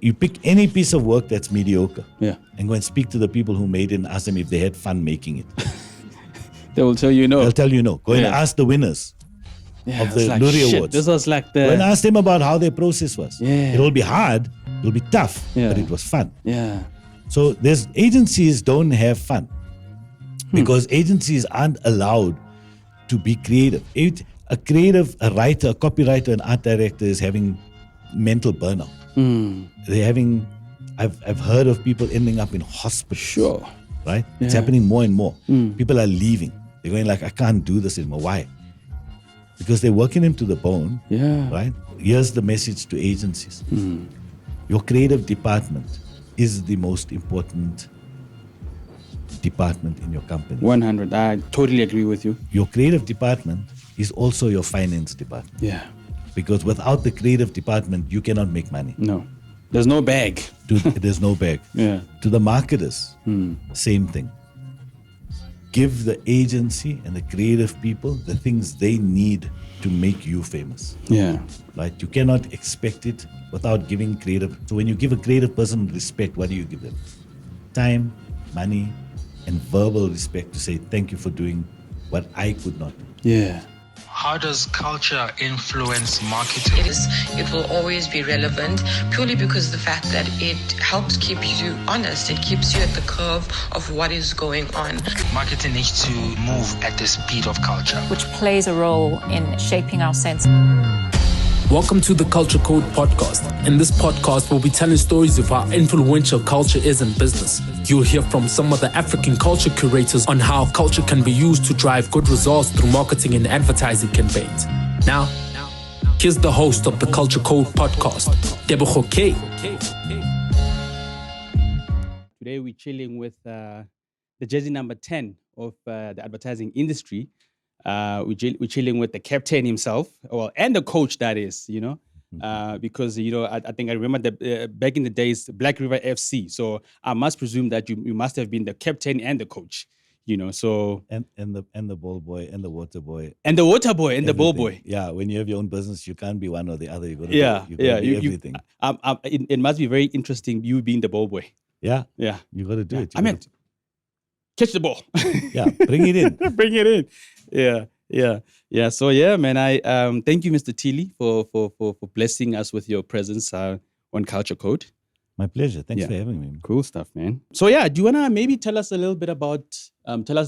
You pick any piece of work that's mediocre, and go and speak to the people who made it and ask them if they had fun making it. They will tell you no. They'll tell you no. Go and ask the winners of the Lurie Awards. This was like Go and ask them about how their process was. Yeah. It'll be hard, it'll be tough, but it was fun. Yeah. So agencies don't have fun because agencies aren't allowed to be creative. A writer, a copywriter, an art director is having mental burnout. They're having, I've heard of people ending up in hospitals. Sure. Right? It's happening more and more. People are leaving. They're going like, I can't do this anymore. Why? Because they're working them to the bone. Yeah. Right? Here's the message to agencies. Your creative department is the most important department in your company. 100. I totally agree with you. Your creative department is also your finance department. Yeah. Because without the creative department, you cannot make money. No. There's no bag. There's no bag. Yeah. To the marketers, same thing. Give the agency and the creative people the things they need to make you famous. Yeah. Right? You cannot expect it without giving creative. So when you give a creative person respect, what do you give them? Time, money, and verbal respect to say thank you for doing what I could not do. Yeah. How does culture influence marketing? It will always be relevant purely because of the fact that it helps keep you honest. It keeps you at the curve of what is going on. Marketing needs to move at the speed of culture, which plays a role in shaping our sense. Welcome to the Culture Code podcast. In this podcast, we'll be telling stories of how influential culture is in business. You'll hear from some of the African culture curators on how culture can be used to drive good results through marketing and advertising campaigns. Now, here's the host of the Culture Code podcast, Tebogo K. Today we're chilling with the jersey number 10 of the advertising industry. We're chilling with the captain himself, and the coach, that is, because, I think I remember back in the days, Black River FC. So I must presume that you must have been the captain and the coach, so. And the ball boy and the water boy. And the water boy and everything. The ball boy. Yeah, when you have your own business, you can't be one or the other. You got to be everything. It must be very interesting, you being the ball boy. Yeah. Yeah. You got to do it. Catch the ball. Yeah, bring it in. Bring it in. Yeah. So man, I thank you, Mr. Tilly, for blessing us with your presence on Culture Code. My pleasure. Thanks for having me. Cool stuff, man. So do you wanna maybe tell us a little bit about tell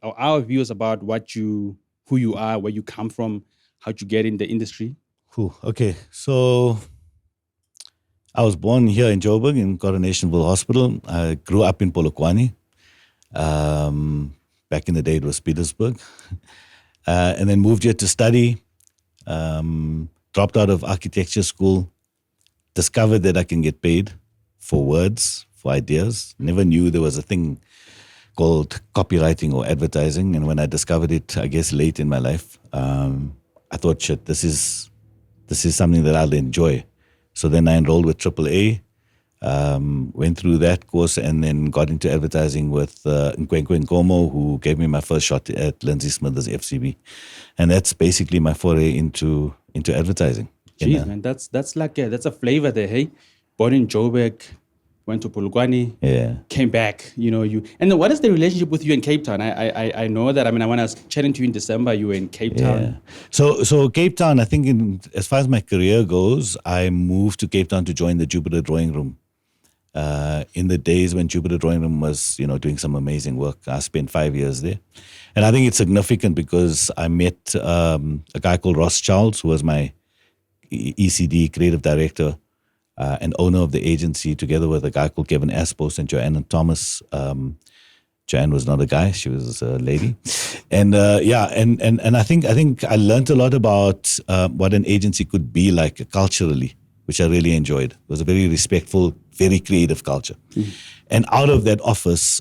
our viewers about who you are, where you come from, how'd you get in the industry? Cool. Okay, so I was born here in Joburg in Coronationville Hospital. I grew up in Polokwane. Back in the day, it was Petersburg. And then moved here to study. Dropped out of architecture school. Discovered that I can get paid for words, for ideas. Never knew there was a thing called copywriting or advertising. And when I discovered it, I guess late in my life, I thought, shit, this is something that I'll enjoy. So then I enrolled with AAA. Went through that course and then got into advertising with Nkwenkwe Nkomo, who gave me my first shot at Lindsay Smithers FCB. And that's basically my foray into advertising. Jeez, man, that's like that's a flavor there, hey? Born in Joburg, went to Polokwane, came back, you. And then what is the relationship with you in Cape Town? I know that, when I was chatting to you in December, you were in Cape Town. So Cape Town, I think as far as my career goes, I moved to Cape Town to join the Jupiter Drawing Room. In the days when Jupiter Drawing Room was, doing some amazing work. I spent 5 years there. And I think it's significant because I met a guy called Ross Charles, who was my ECD creative director and owner of the agency, together with a guy called Kevin Aspos and Joanna Thomas. Joanne was not a guy; she was a lady, and and I think I learned a lot about what an agency could be like culturally, which I really enjoyed. It was a very respectful, very creative culture, and out of that office,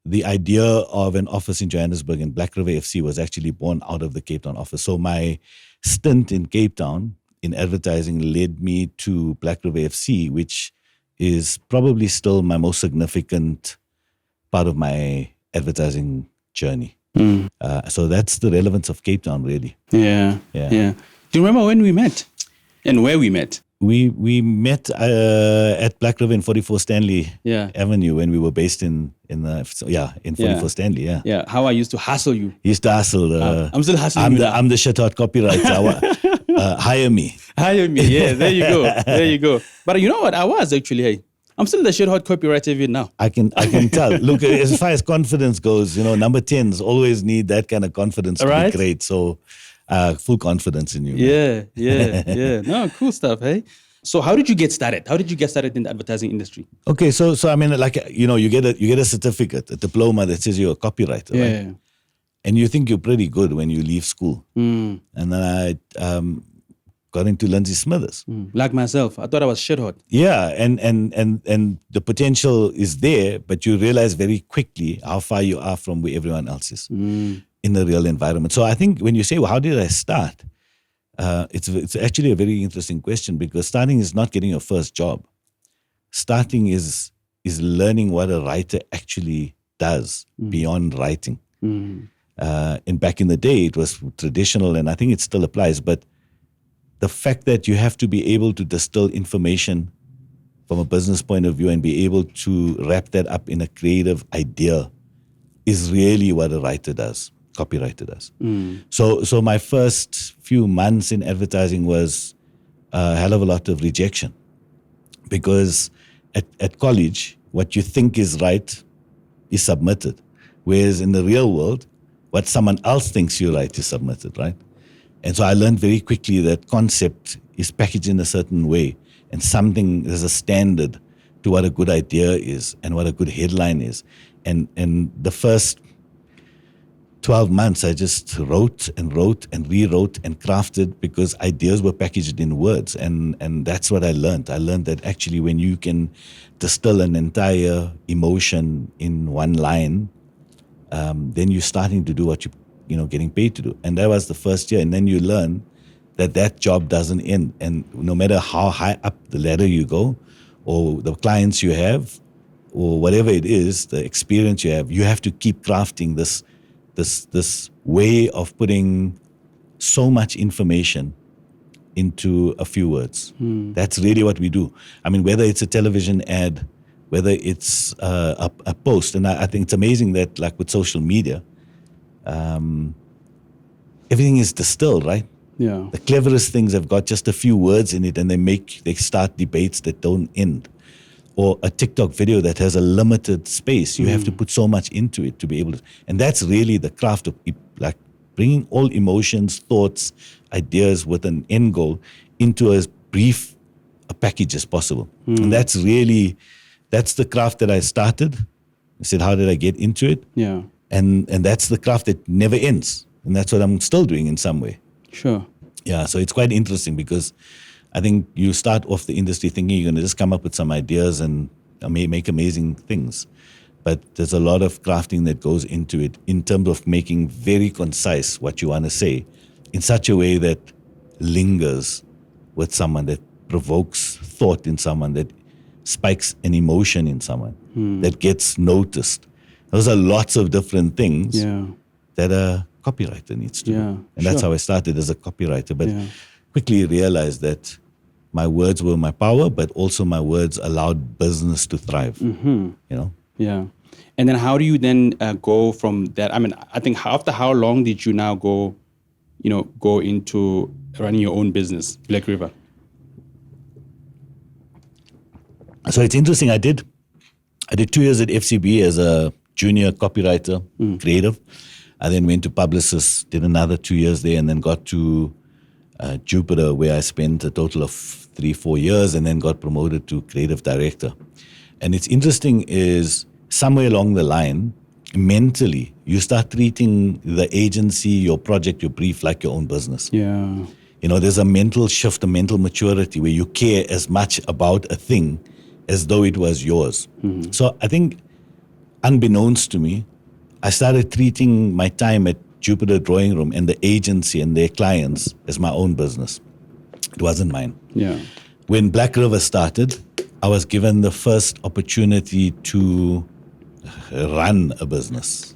the idea of an office in Johannesburg and Black River FC was actually born out of the Cape Town office. So my stint in Cape Town in advertising led me to Black River FC, which is probably still my most significant part of my advertising journey. So that's the relevance of Cape Town, really. Yeah. Do you remember when we met and where we met? we met at Black River in 44 Stanley Yeah. Avenue when we were based in 44 Stanley. Yeah. Yeah. How I used to hustle you. He used to hustle. I'm still hustling you now. I'm the shit hot copywriter. Hire me. Hire me. Yeah, there you go. There you go. But you know what? I was actually, hey, I'm still the shit hot copywriter even now. I can tell. Look, as far as confidence goes, Number 10s always need that kind of confidence to Right. be great. So full confidence in you. Yeah, yeah. No, cool stuff, hey? So how did you get started? How did you get started in the advertising industry? Okay, so I mean, like, you get a certificate, a diploma that says you're a copywriter, right? And you think you're pretty good when you leave school. And then I got into Lindsay Smithers. Like myself, I thought I was shit hot. Yeah, and the potential is there, but you realize very quickly how far you are from where everyone else is in the real environment. So I think when you say, well, how did I start? It's actually a very interesting question, because starting is not getting your first job. Starting is learning what a writer actually does beyond writing. And back in the day, it was traditional, and I think it still applies. But the fact that you have to be able to distill information from a business point of view and be able to wrap that up in a creative idea is really what a writer does, copywriter does. So my first few months in advertising was a hell of a lot of rejection, because at college, what you think is right is submitted, whereas in the real world, what someone else thinks you're right is submitted, right? And so I learned very quickly that concept is packaged in a certain way, and there's a standard to what a good idea is and what a good headline is. And the first 12 months, I just wrote and rewrote and crafted, because ideas were packaged in words. And that's what I learned. I learned that actually when you can distill an entire emotion in one line, then you're starting to do what you're getting paid to do. And that was the first year. And then you learn that job doesn't end. And no matter how high up the ladder you go, or the clients you have, or whatever it is, the experience you have to keep crafting this way of putting so much information into a few words. That's really what we do. I mean, whether it's a television ad, whether it's a post, and I think it's amazing that, like with social media, everything is distilled, right? Yeah. The cleverest things have got just a few words in it, and they start debates that don't end. Or a TikTok video that has a limited space. You have to put so much into it to be able to, and that's really the craft of like bringing all emotions, thoughts, ideas with an end goal into as brief a package as possible. And that's the craft that I started. I said, how did I get into it? Yeah. And that's the craft that never ends. And that's what I'm still doing in some way. Sure. Yeah, so it's quite interesting, because I think you start off the industry thinking you're going to just come up with some ideas and make amazing things. But there's a lot of crafting that goes into it in terms of making very concise what you want to say in such a way that lingers with someone, that provokes thought in someone, that spikes an emotion in someone, that gets noticed. Those are lots of different things that a copywriter needs to do. And that's how I started as a copywriter. But quickly realized that my words were my power, but also my words allowed business to thrive. Yeah. And then how do you then go from that? I mean, I think after how long did you now go into running your own business, Black River? So it's interesting. I did 2 years at FCB as a junior copywriter, creative. I then went to Publicis, did another 2 years there, and then got to Jupiter, where I spent a total of 3-4 years, and then got promoted to creative director. And it's interesting is somewhere along the line, mentally, you start treating the agency, your project, your brief like your own business. Yeah. There's a mental shift, a mental maturity where you care as much about a thing as though it was yours. So I think, unbeknownst to me, I started treating my time at Jupiter Drawing Room and the agency and their clients as my own business. It wasn't mine. Yeah. When Black River started, I was given the first opportunity to run a business,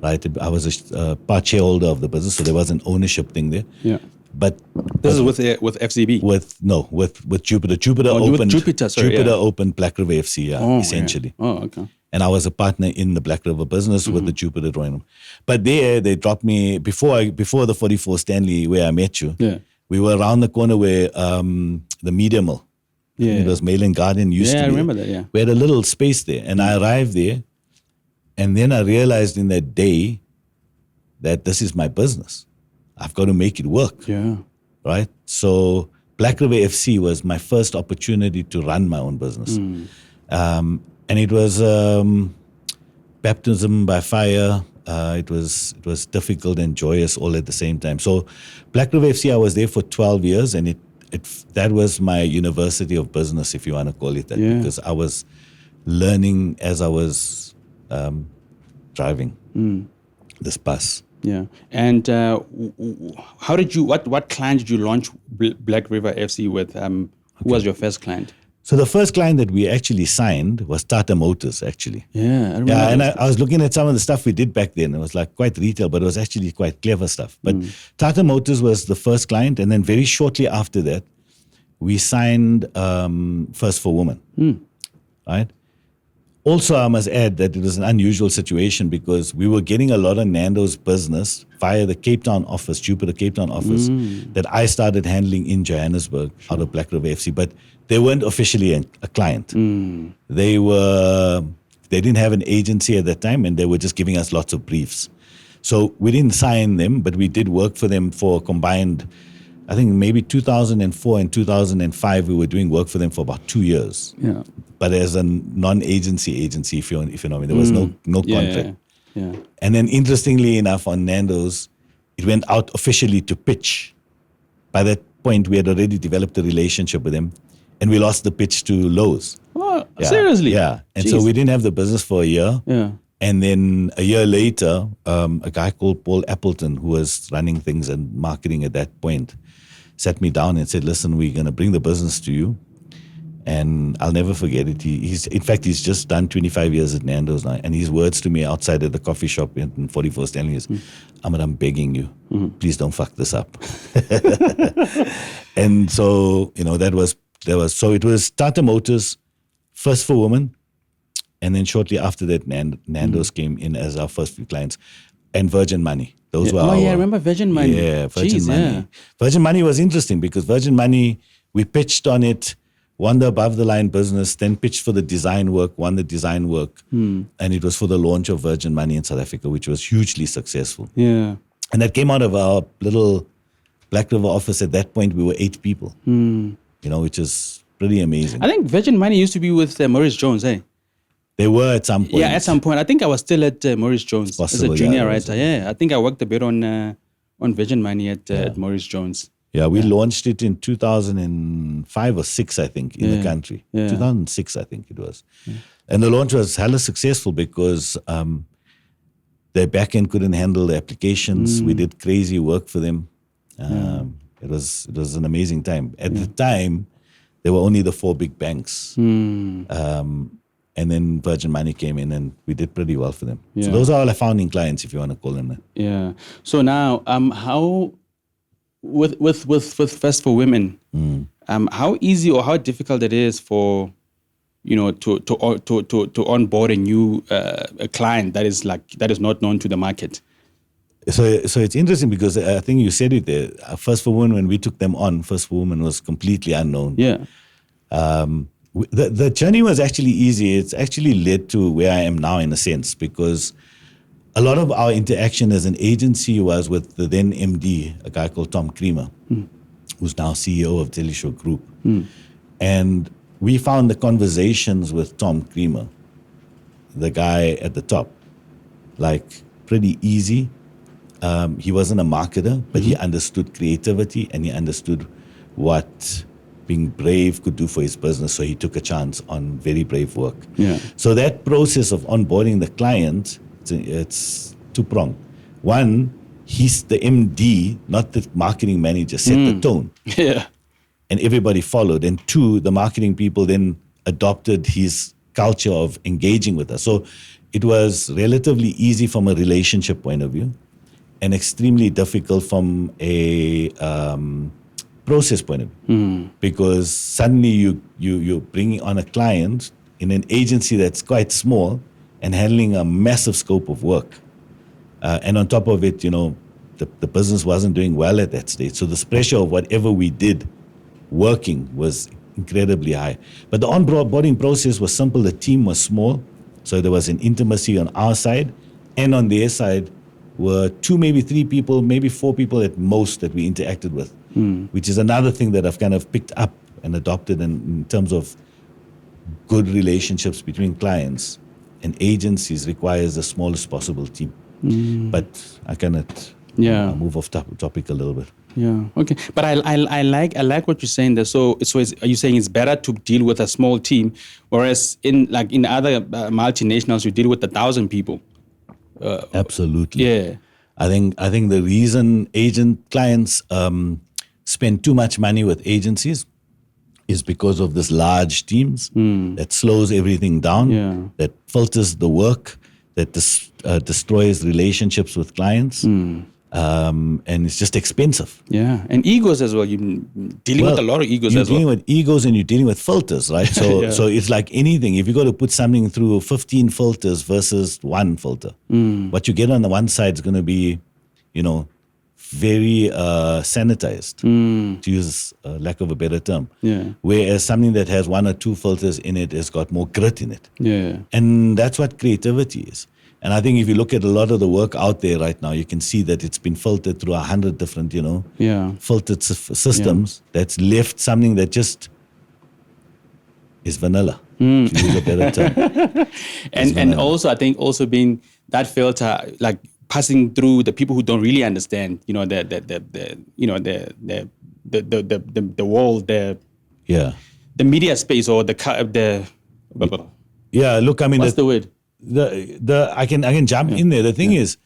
right? I was a part shareholder of the business, so there was an ownership thing there. Yeah. But This is with FCB. with Jupiter. Jupiter Oh, with opened. Jupiter, sorry, Jupiter yeah. opened Black River FC, essentially. Yeah. Oh, okay. And I was a partner in the Black River business with the Jupiter Drawing Room. But there, they dropped me before the 44 Stanley where I met you. Yeah. We were around the corner where the Media Mill. Yeah. It was Mail and Guardian used to be. Yeah, I remember that, yeah. We had a little space there. And I arrived there. And then I realized in that day that this is my business. I've got to make it work. Yeah. Right? So Black River FC was my first opportunity to run my own business. And it was baptism by fire. It was difficult and joyous all at the same time. So Black River FC, I was there for 12 years, and that was my university of business, if you want to call it that, because I was learning as I was driving this bus. Yeah. And how did you? What client did you launch Black River FC with? Who was your first client? So the first client that we actually signed was Tata Motors, actually. Yeah, I remember. Yeah, and I was looking at some of the stuff we did back then. It was like quite retail, but it was actually quite clever stuff. But Tata Motors was the first client, and then very shortly after that, we signed First for Women, right? Also, I must add that it was an unusual situation because we were getting a lot of Nando's business via the Cape Town office, Jupiter Cape Town office, that I started handling in Johannesburg out of Black River FC. But they weren't officially a client. They didn't have an agency at that time, and they were just giving us lots of briefs. So we didn't sign them, but we did work for them for combined, I think maybe 2004 and 2005, we were doing work for them for about 2 years. Yeah. But as a non-agency agency, if you know what I mean, there was no contract. Yeah. And then interestingly enough, on Nando's, it went out officially to pitch. By that point, we had already developed a relationship with them, and we lost the pitch to Lowe's. Oh, seriously? Yeah. And Jeez. so we didn't have the business for a year. Yeah. And then a year later, a guy called Paul Appleton, who was running things and marketing at that point, sat me down and said, listen, we're going to bring the business to you. And I'll never forget it. He's just done 25 years at Nando's now. And his words to me outside at the coffee shop in 44 Stanley is, Ahmed, I'm begging you, please don't fuck this up. And so, so it was Tata Motors, First for Women. And then shortly after that, Nando's came in as our first few clients. And Virgin Money. Those were I remember Virgin Money. Yeah, Virgin Jeez, Money. yeah. Virgin Money was interesting because Virgin Money, we pitched on it, won the above the line business, then pitched for the design work, won the design work. And it was for the launch of Virgin Money in South Africa, which was hugely successful. Yeah. And that came out of our little Black River office. At that point, we were 8 people, which is pretty amazing. I think Virgin Money used to be with Maurice Jones, eh? They were at some point. Yeah, at some point. I think I was still at Maurice Jones as a junior writer. Yeah, I think I worked a bit on Virgin Money at Maurice Jones. Yeah, we launched it in 2005 or 6, I think, in the country. Yeah. 2006, I think it was. And the launch was hella successful because their backend couldn't handle the applications. We did crazy work for them. It was an amazing time. At the time, there were only the 4 big banks. And then Virgin Money came in, and we did pretty well for them. So those are all our founding clients, if you want to call them that. Yeah. So now, how with First for Women, how easy or how difficult it is for to onboard a new a client that is not known to the market? So it's interesting because I think you said it there. First for Women, when we took them on, First for Women was completely unknown. Yeah. The journey was actually easy. It's actually led to where I am now in a sense because a lot of our interaction as an agency was with the then MD, a guy called Tom Creamer, who's now CEO of Teleshow Group. And we found the conversations with Tom Creamer, the guy at the top, like pretty easy. He wasn't a marketer, but he understood creativity and he understood what being brave could do for his business. So he took a chance on very brave work. Yeah. So that process of onboarding the client, it's two-pronged. One, he's the MD, not the marketing manager, set the tone. Yeah. And everybody followed. And 2, the marketing people then adopted his culture of engaging with us. So it was relatively easy from a relationship point of view. and extremely difficult from a process point of view, because suddenly you're bringing on a client in an agency that's quite small and handling a massive scope of work. And on top of it, the business wasn't doing well at that stage. So this pressure of whatever we did working was incredibly high. But the onboarding process was simple. The team was small. So there was an intimacy on our side. And on their side were 2, maybe 3 people, maybe 4 people at most that we interacted with, which is another thing that I've kind of picked up and adopted in terms of good relationships between clients and agencies requires the smallest possible team. But I cannot move off topic a little bit. Yeah. Okay. But I like what you're saying there. So are you saying it's better to deal with a small team, whereas in other multinationals you deal with 1,000 people? Absolutely. Yeah. I think the reason clients spend too much money with agencies is because of this large teams that slows everything down, that filters the work, that destroys relationships with clients, and it's just expensive. Yeah, and egos as well. You're dealing with a lot of egos as well. You're dealing with egos and you're dealing with filters, right? So so it's like anything. If you got to put something through 15 filters versus 1 filter, what you get on the one side is going to be, very sanitized, to use lack of a better term. Yeah. Whereas something that has 1 or 2 filters in it has got more grit in it. Yeah. And that's what creativity is. And I think if you look at a lot of the work out there right now, you can see that it's been filtered through 100 different, filtered systems that's left something that just is vanilla, to use a better term. And also, I think also being that filter, like passing through the people who don't really understand, the world, the media space or the look, I mean, what's the word? I can jump in there. The thing is,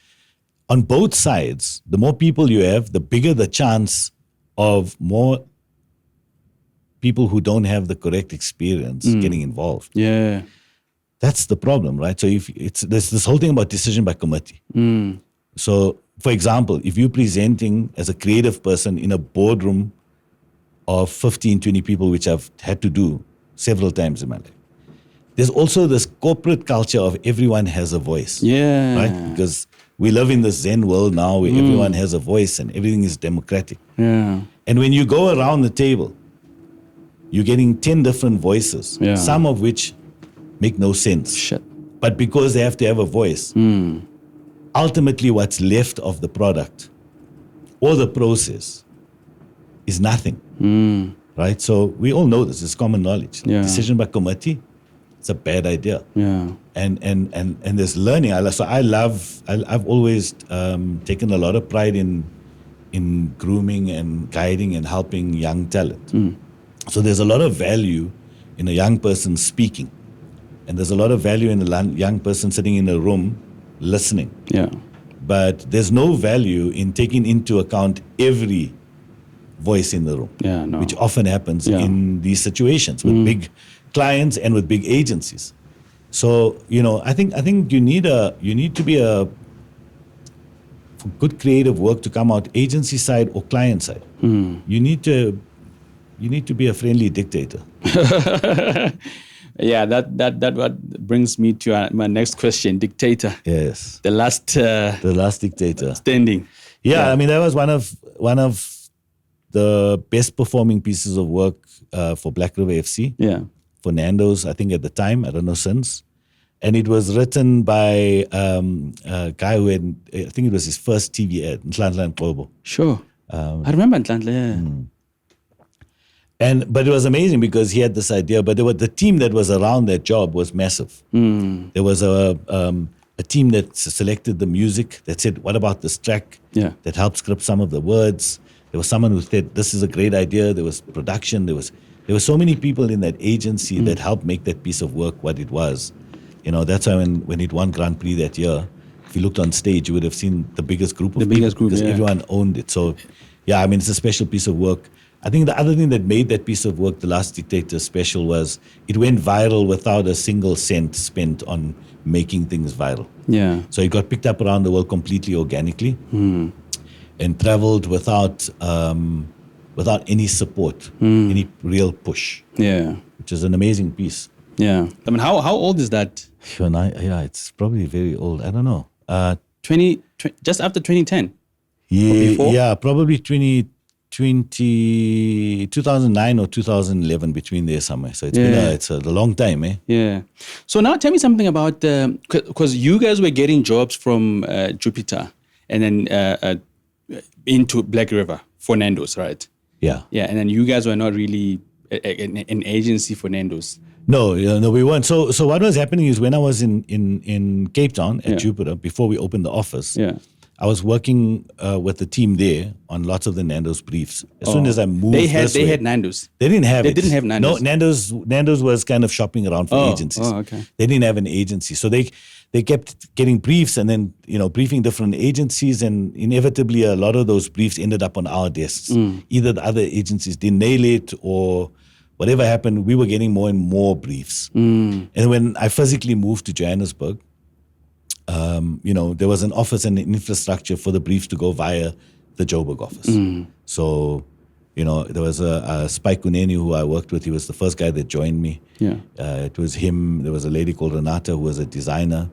on both sides, the more people you have, the bigger the chance of more people who don't have the correct experience getting involved. Yeah. That's the problem, right? So there's this whole thing about decision by committee. So, for example, if you're presenting as a creative person in a boardroom of 15, 20 people, which I've had to do several times in my life, there's also this corporate culture of everyone has a voice. Yeah. Right? Because we live in this Zen world now where everyone has a voice and everything is democratic. Yeah. And when you go around the table, you're getting 10 different voices, some of which make no sense. Shit. But because they have to have a voice, ultimately what's left of the product or the process is nothing. Right? So we all know this. It's common knowledge. Yeah. Decision by committee, it's a bad idea. Yeah. And there's learning. I've always taken a lot of pride in grooming and guiding and helping young talent. So there's a lot of value in a young person speaking. And there's a lot of value in a young person sitting in a room listening. Yeah. But there's no value in taking into account every voice in the room, which often happens in these situations with big clients and with big agencies. So, I think you need to be for good creative work to come out agency side or client side. You need to be a friendly dictator. Yeah, that what brings me to my next question, dictator. Yes. The last dictator. Standing. Yeah, I mean, that was one of the best performing pieces of work for Black River FC. Yeah. For Nando's, I think at the time, I don't know since. And it was written by a guy who had, I think it was his first TV ad, Nhlanhla Qobo. Sure. I remember Nhlanhla, But it was amazing because he had this idea, but the team that was around that job was massive. There was a team that selected the music, that said, what about this track? That helped script some of the words. There was someone who said, this is a great idea. There was production. There were so many people in that agency that helped make that piece of work what it was. That's why when it won Grand Prix that year, if you looked on stage, you would have seen the biggest group of people because everyone owned it. So, yeah, I mean, it's a special piece of work. I think the other thing that made that piece of work, The Last Dictator, special was it went viral without a single cent spent on making things viral. Yeah. So it got picked up around the world completely organically and traveled without any support, any real push, Yeah. which is an amazing piece. Yeah. I mean, how old is that? It's probably very old. I don't know. 20 just after 2010? Yeah, probably 2009 or 2011, between there somewhere. So it's a long time, eh? Yeah. So now tell me something about, because you guys were getting jobs from Jupiter and then into Black River for Nando's, right? Yeah. Yeah, and then you guys were not really an agency for Nando's. No, we weren't. So what was happening is when I was in Cape Town at Jupiter, before we opened the office, I was working with the team there on lots of the Nando's briefs. As soon as I moved they had Nando's. They didn't have it. They didn't have Nando's. No, Nando's was kind of shopping around for agencies. Oh, okay. They didn't have an agency. So they kept getting briefs and then, briefing different agencies, and inevitably a lot of those briefs ended up on our desks. Either the other agencies didn't nail it or whatever happened, we were getting more and more briefs. And when I physically moved to Johannesburg, there was an office and an infrastructure for the briefs to go via the Joburg office. So, there was a Spike Kuneni who I worked with. He was the first guy that joined me. Yeah. It was him. There was a lady called Renata who was a designer.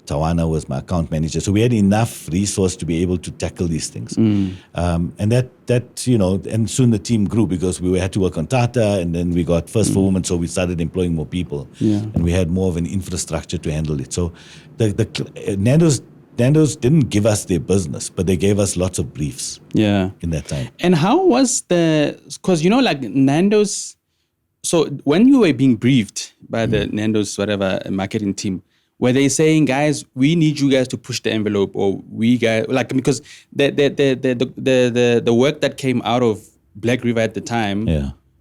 Tawana was my account manager. So we had enough resource to be able to tackle these things. And that and soon the team grew because we had to work on Tata, and then we got First for Women, so we started employing more people. And we had more of an infrastructure to handle it. So the Nando's didn't give us their business, but they gave us lots of briefs in that time. And how was because like Nando's, so when you were being briefed by the Nando's whatever marketing team, were they saying, guys, we need you guys to push the envelope, or we guys because the work that came out of Black River at the time,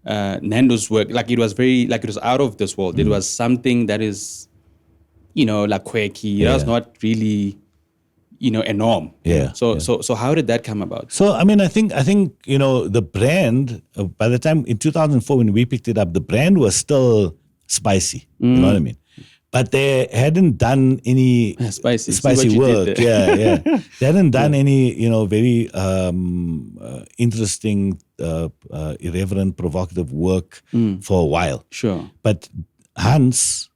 Nando's work, it was very it was out of this world. It was something that is, quirky. It was not really, a norm. So how did that come about? So I think the brand by the time in 2004 when we picked it up, the brand was still spicy. You know what I mean? But they hadn't done any spicy work. They hadn't done any, very interesting, irreverent, provocative work for a while. Sure. But Hans,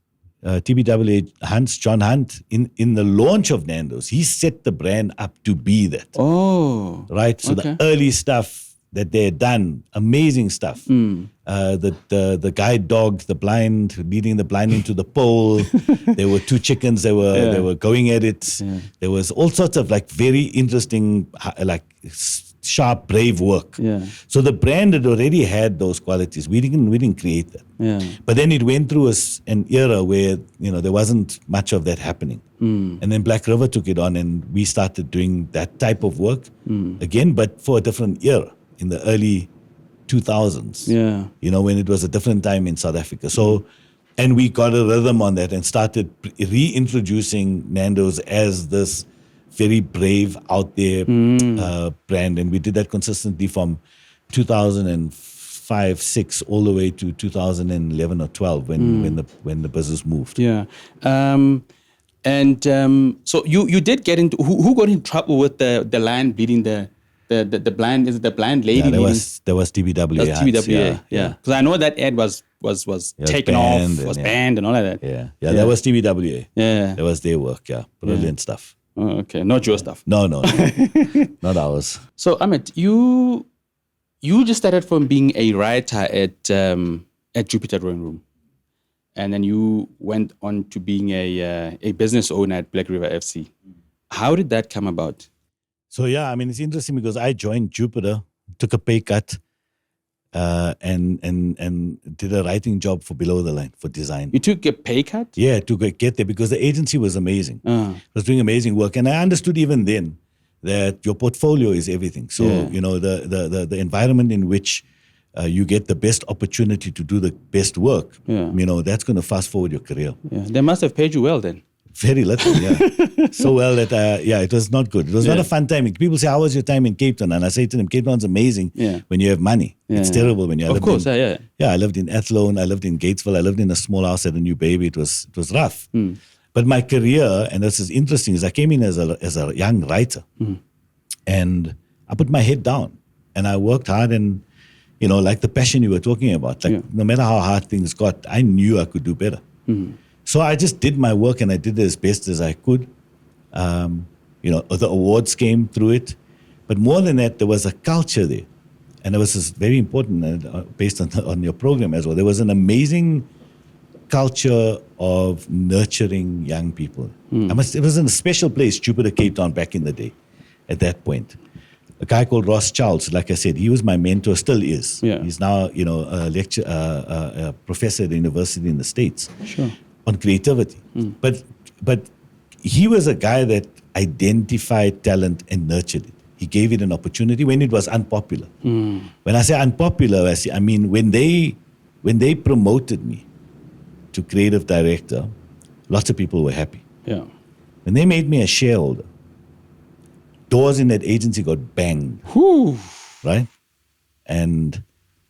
John Hunt, in the launch of Nando's, he set the brand up to be that. Oh. Right? So the early stuff that they had done, amazing stuff. The guide dog, the blind, leading the blind into the pole. There were two chickens. They were going at it. There was all sorts of very interesting, sharp, brave work. So the brand had already had those qualities. We didn't create that. But then it went through an era where there wasn't much of that happening. And then Black River took it on, and we started doing that type of work again, but for a different era. In the early 2000s, when it was a different time in South Africa. So, and we got a rhythm on that and started reintroducing Nando's as this very brave, out there brand. And we did that consistently from 2005, 6 all the way to 2011 or 12 when the business moved. So you did get into, who got in trouble with the land bleeding the blind, is it the blind lady? Yeah, there was TBWA. That's TBWA, because I know that ad was taken off, was banned and all of that. That was TBWA. That was their work. Brilliant stuff. Oh, okay, not your stuff. No, not ours. So Ahmed, you just started from being a writer at Jupiter Drawing Room, and then you went on to being a business owner at Black River FC. How did that come about? So it's interesting because I joined Jupiter, took a pay cut, and did a writing job for Below the Line for design. You took a pay cut? Yeah, to get there because the agency was amazing. It was doing amazing work, and I understood even then that your portfolio is everything. So the environment in which you get the best opportunity to do the best work, that's going to fast forward your career. Yeah, they must have paid you well then. Very little, yeah. So well that, it was not good. It was not a fun time. People say, how was your time in Cape Town? And I say to them, Cape Town's amazing when you have money. It's terrible when you have Of course, Yeah, I lived in Athlone. I lived in Gatesville. I lived in a small house, had a new baby. It was rough. But my career, and this is interesting, is I came in as a young writer. And I put my head down. And I worked hard and, like the passion you were talking about. Like no matter how hard things got, I knew I could do better. So I just did my work and I did it as best as I could. The awards came through it. But more than that, there was a culture there. And it was very important based on your program as well. There was an amazing culture of nurturing young people. It was in a special place, Jupiter, Cape Town, back in the day, at that point. A guy called Ross Charles, like I said, he was my mentor, still is. Yeah. He's now, a professor at the university in the States on creativity. But he was a guy that identified talent and nurtured it. He gave it an opportunity when it was unpopular. When I say unpopular, I mean when they promoted me to creative director, lots of people were happy. Yeah. When they made me a shareholder, doors in that agency got banged. Whew. Right? And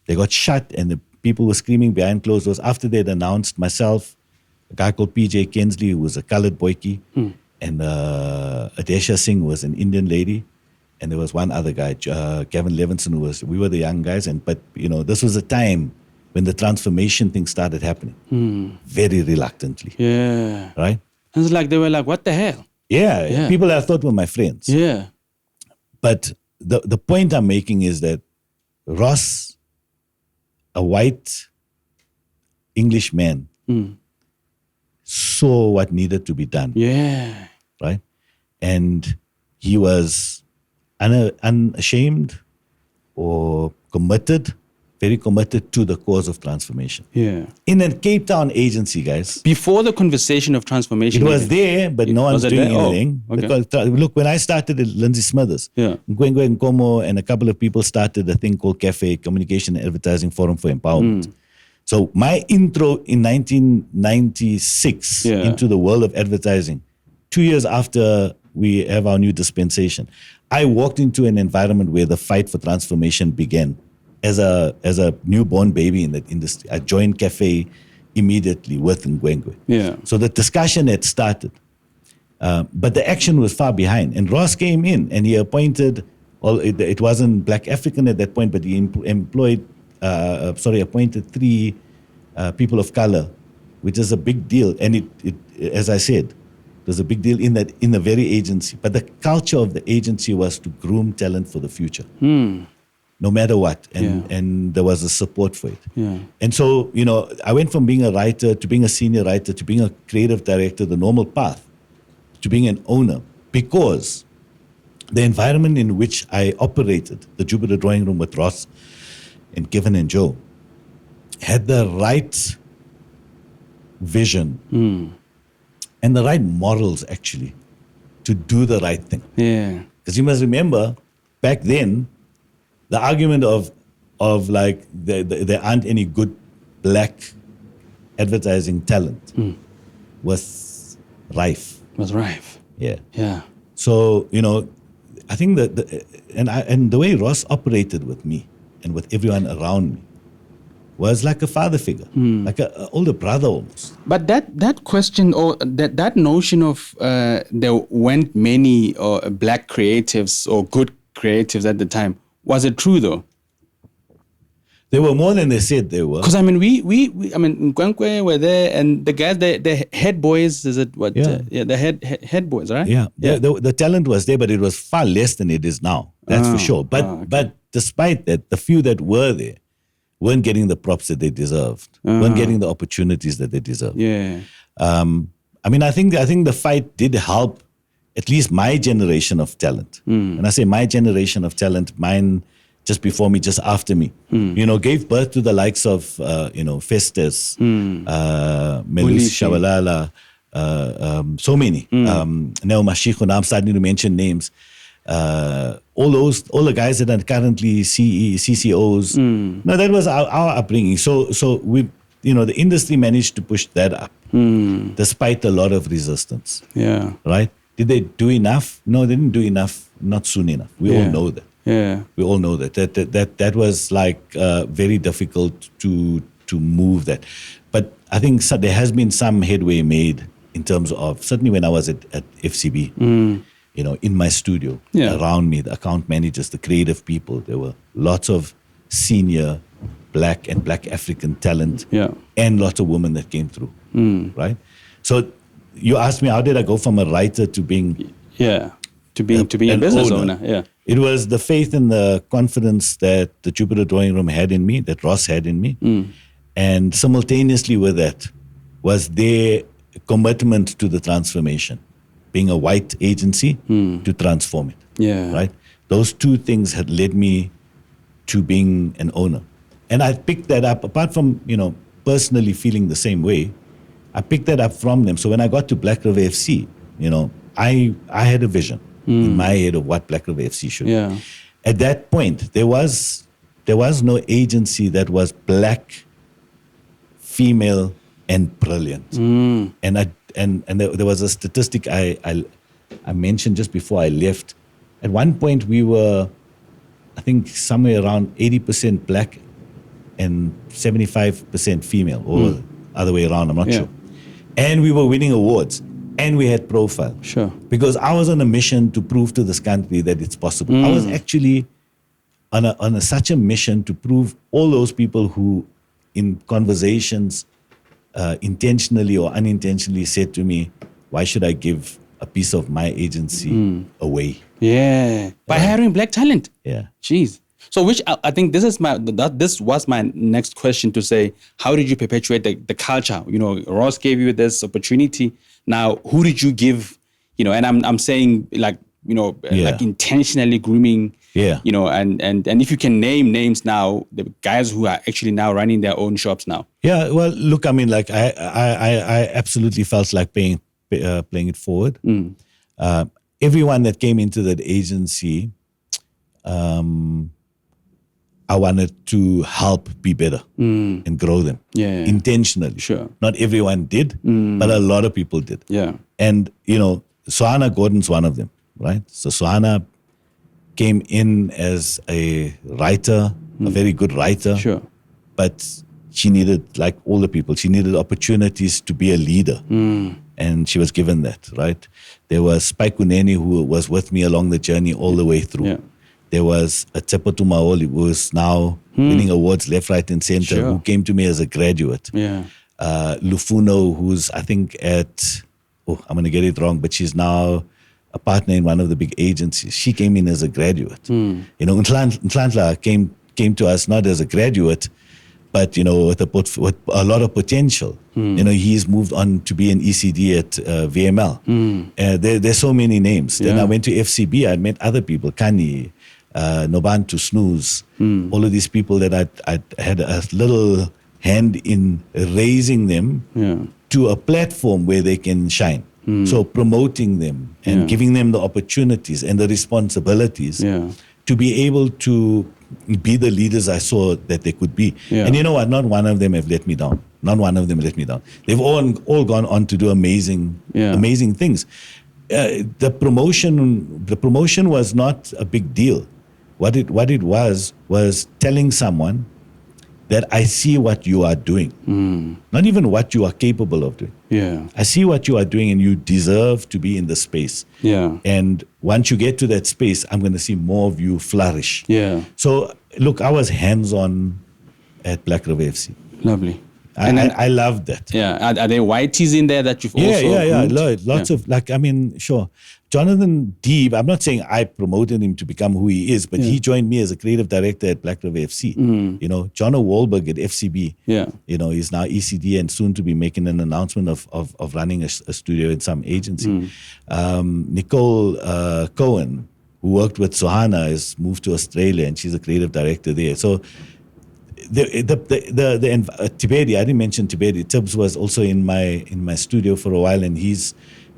they got shut and the people were screaming behind closed doors. After they'd announced myself, a guy called PJ Kensley, who was a colored boyki, and Adesha Singh was an Indian lady. And there was one other guy, Gavin Levinson, we were the young guys. But this was a time when the transformation thing started happening. Very reluctantly. Yeah. Right? And it's like, they were like, what the hell? Yeah. People I thought were my friends. Yeah. But the point I'm making is that Ross, a white English man, saw what needed to be done. Yeah. Right? And he was unashamed or committed, very committed to the cause of transformation. Yeah. In a Cape Town agency, guys. Before the conversation of transformation. It was there, but no one's doing anything. Oh, okay. Because, look, when I started at Lindsay Smithers, Ngwengwe and Nkomo and a couple of people started a thing called CAFE, Communication and Advertising Forum for Empowerment. So my intro in 1996 into the world of advertising, 2 years after we have our new dispensation, I walked into an environment where the fight for transformation began. As a newborn baby in that industry, I joined CAFE immediately with Ngwengwe. Yeah. So the discussion had started, but the action was far behind. And Ross came in and he appointed, it wasn't Black African at that point, but he appointed 3 people of color, which is a big deal. And it as I said, it was a big deal in the very agency. But the culture of the agency was to groom talent for the future. No matter what. And there was a support for it. Yeah. And so, I went from being a writer to being a senior writer to being a creative director, the normal path, to being an owner, because the environment in which I operated, the Jupiter Drawing Room with Ross and Kevin and Joe, had the right vision and the right morals, actually, to do the right thing. Yeah. Because you must remember, back then, the argument of like there aren't any good Black advertising talent was rife. Yeah. Yeah. So I think that the way Ross operated with me and with everyone around me was like a father figure, like an older brother almost. But that question or that notion of there weren't many Black creatives or good creatives at the time. Was it true though? They were more than they said they were. Because Nkwenkwe were there, and the guys, the head boys, is it what? Yeah, the head boys, right? Yeah. The talent was there, but it was far less than it is now. That's for sure. But despite that, the few that were there weren't getting the props that they deserved. Weren't getting the opportunities that they deserved. Yeah. I think the fight did help at least my generation of talent. When I say my generation of talent, mine just before me, just after me, gave birth to the likes of, Festus, Melis Shabalala, so many. Neo Mashiko, now I'm starting to mention names. All the guys that are currently CCOs. No, that was our upbringing. So we, the industry managed to push that up despite a lot of resistance. Yeah. Right? Did they do enough? No, they didn't do enough, not soon enough. We all know that. Yeah. We all know that. That was like very difficult to move that. But I think there has been some headway made in terms of, certainly when I was at FCB, in my studio, around me, the account managers, the creative people, there were lots of senior Black and Black African talent and lots of women that came through, right? So you asked me, how did I go from a writer to being... to being a business owner. Yeah. It was the faith and the confidence that the Jupiter Drawing Room had in me, that Ross had in me. And simultaneously with that was their commitment to the transformation, being a white agency to transform it. Yeah. Right? Those two things had led me to being an owner. And I picked that up, apart from, personally feeling the same way, I picked that up from them. So when I got to Black River FC, I had a vision in my head of what Black River FC should be. At that point, there was no agency that was Black, female, and brilliant. And there was a statistic I mentioned just before I left. At one point, we were, I think, somewhere around 80% Black and 75% female, or other way around, I'm not sure. And we were winning awards. And we had profile. Sure. Because I was on a mission to prove to this country that it's possible. I was actually on such a mission to prove all those people who, in conversations, intentionally or unintentionally said to me, why should I give a piece of my agency away? Yeah. By hiring Black talent. Yeah. Jeez. So which I think this was my next question, to say, how did you perpetuate the culture? Ross gave you this opportunity. Now, who did you give, and I'm saying like intentionally grooming, and if you can name names now, the guys who are actually now running their own shops now. Yeah, well, look, I mean, like I absolutely felt like playing it forward. Everyone that came into that agency, I wanted to help be better and grow them intentionally. Sure. Not everyone did, but a lot of people did. Yeah. And, Suhana Gordon's one of them, right? So Suhana came in as a writer, a very good writer. Sure. But she needed, like all the people, she needed opportunities to be a leader. And she was given that, right? There was Spike Uneni, who was with me along the journey all the way through. Yeah. There was a Tsepo Tumaoli, who is now winning awards left, right, and center, who came to me as a graduate. Yeah. Lufuno, who's I think I'm going to get it wrong, but she's now a partner in one of the big agencies. She came in as a graduate. Nhlanhla came to us not as a graduate, but with a lot of potential. He's moved on to be an ECD at VML. There's so many names. Then I went to FCB. I met other people, Kani, Nobantu, Snooze, all of these people that I had a little hand in raising them to a platform where they can shine. So promoting them and giving them the opportunities and the responsibilities to be able to be the leaders I saw that they could be. And you know what? Not one of them have let me down. Not one of them let me down. They've all gone on to do amazing things. The promotion was not a big deal. What it was telling someone that I see what you are doing. Not even what you are capable of doing. Yeah. I see what you are doing and you deserve to be in the space. Yeah. And once you get to that space, I'm going to see more of you flourish. Yeah. So, look, I was hands-on at Black River FC. Lovely. I loved that. Yeah. Are there whiteys in there that you've also... Yeah. Lots of, sure. Jonathan Deeb, I'm not saying I promoted him to become who he is, but he joined me as a creative director at Black River FC. Jono Wahlberg at FCB. Yeah. He's now ECD and soon to be making an announcement of running a studio in some agency. Nicole Cohen, who worked with Suhana, has moved to Australia and she's a creative director there. So Tiberi, I didn't mention Tiberi. Tibbs was also in my studio for a while, and he's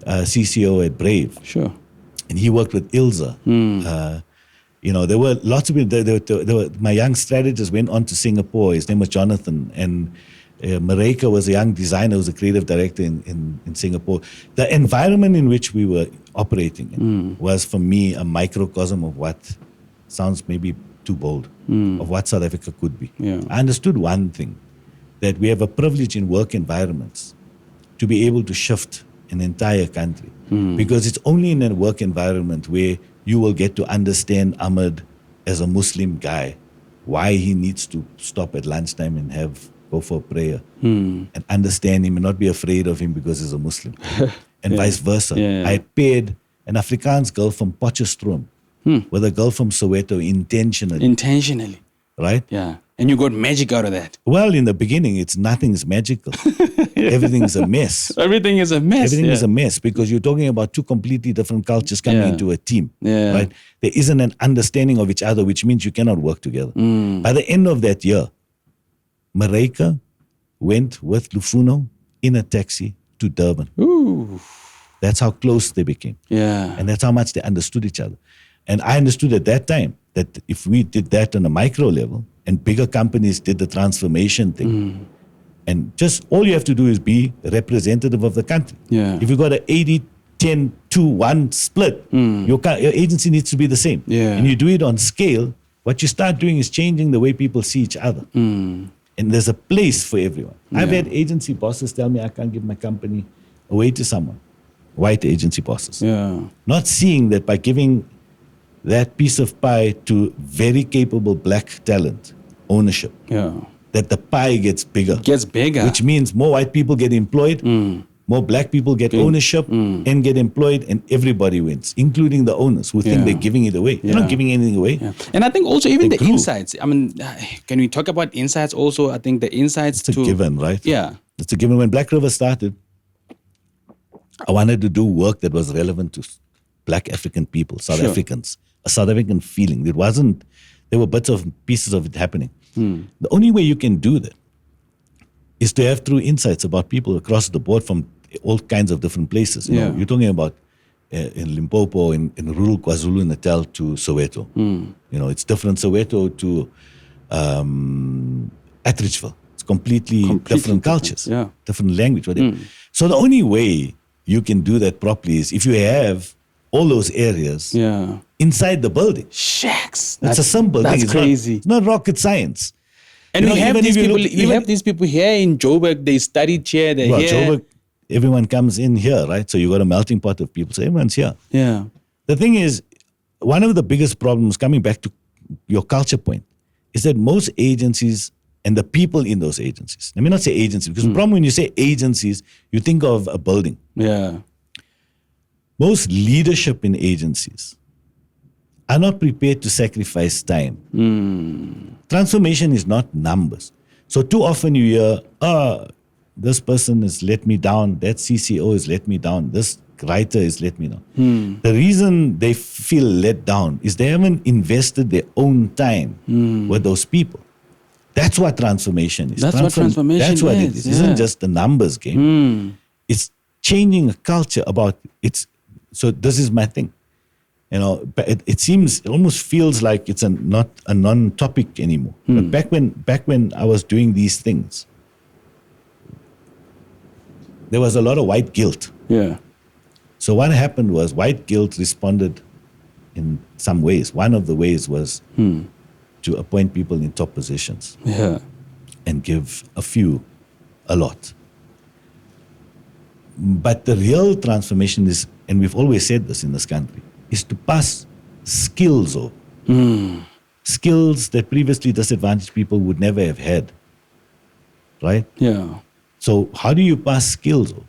CCO at Brave. Sure. And he worked with Ilza. There were lots of people. My young strategist went on to Singapore. His name was Jonathan, and Mareka was a young designer, was a creative director in Singapore. The environment in which we were operating in was, for me, a microcosm of what sounds maybe too bold, of what South Africa could be. Yeah. I understood one thing, that we have a privilege in work environments to be able to shift an entire country. Because it's only in a work environment where you will get to understand Ahmed as a Muslim guy, why he needs to stop at lunchtime and go for a prayer, and understand him and not be afraid of him because he's a Muslim, and vice versa. Yeah. I paired an Afrikaans girl from Potchefstroom with a girl from Soweto intentionally, right? Yeah. And you got magic out of that. Well, in the beginning, nothing's magical. Everything's a mess. Everything is a mess. Everything is a mess because you're talking about two completely different cultures coming into a team. Yeah. Right? There isn't an understanding of each other, which means you cannot work together. By the end of that year, Mareka went with Lufuno in a taxi to Durban. Ooh. That's how close they became. Yeah. And that's how much they understood each other. And I understood at that time that if we did that on a micro level and bigger companies did the transformation thing, and just all you have to do is be a representative of the country. Yeah. If you've got an 80-10-2-1 split, your agency needs to be the same. Yeah. And you do it on scale, what you start doing is changing the way people see each other. And there's a place for everyone. I've had agency bosses tell me I can't give my company away to someone. White agency bosses. Yeah. Not seeing that by giving that piece of pie to very capable black talent, ownership, Yeah. that the pie gets bigger. Gets bigger. Which means more white people get employed, more black people get ownership and get employed, and everybody wins, including the owners who think they're giving it away. They're not giving anything away. Yeah. And I think also even They the grew. insights. I mean, can we talk about insights also? I think the insights It's a given, right? Yeah. It's a given. When Black River started, I wanted to do work that was relevant to black African people, South Africans, a South African feeling. There were bits of pieces of it happening. The only way you can do that is to have true insights about people across the board from all kinds of different places. You know, you're talking about in Limpopo, in rural KwaZulu-Natal to Soweto. You know, it's different Soweto to Atteridgeville. It's completely different cultures, different language, whatever. So the only way you can do that properly is if you have all those areas inside the building. Shucks. It's a simple thing. That's It's crazy. It's not rocket science. And You we know, have even these if you people. look- We even- have these people here in Joburg. They studied here. They're Well, here. Joburg, everyone comes in here, right? So you got a melting pot of people. So everyone's here. Yeah. The thing is, one of the biggest problems, coming back to your culture point, is that most agencies and the people in those agencies, let me not say agencies, because the problem when you say agencies, you think of a building. Yeah. Most leadership in agencies are not prepared to sacrifice time. Transformation is not numbers. So too often you hear, this person has let me down, that CCO has let me down, this writer has let me down. The reason they feel let down is they haven't invested their own time with those people. That's what transformation is. That's what transformation That's what it is, is. It isn't yeah. just the numbers game. It's changing a culture about it's. So this is my thing. You know, but it almost feels like it's not a non-topic anymore. But back when I was doing these things, there was a lot of white guilt. Yeah. So what happened was white guilt responded in some ways. One of the ways was to appoint people in top positions Yeah. and give a few a lot. But the real transformation is, and we've always said this in this country, is to pass skills over. Skills that previously disadvantaged people would never have had. Right? Yeah. So how do you pass skills over?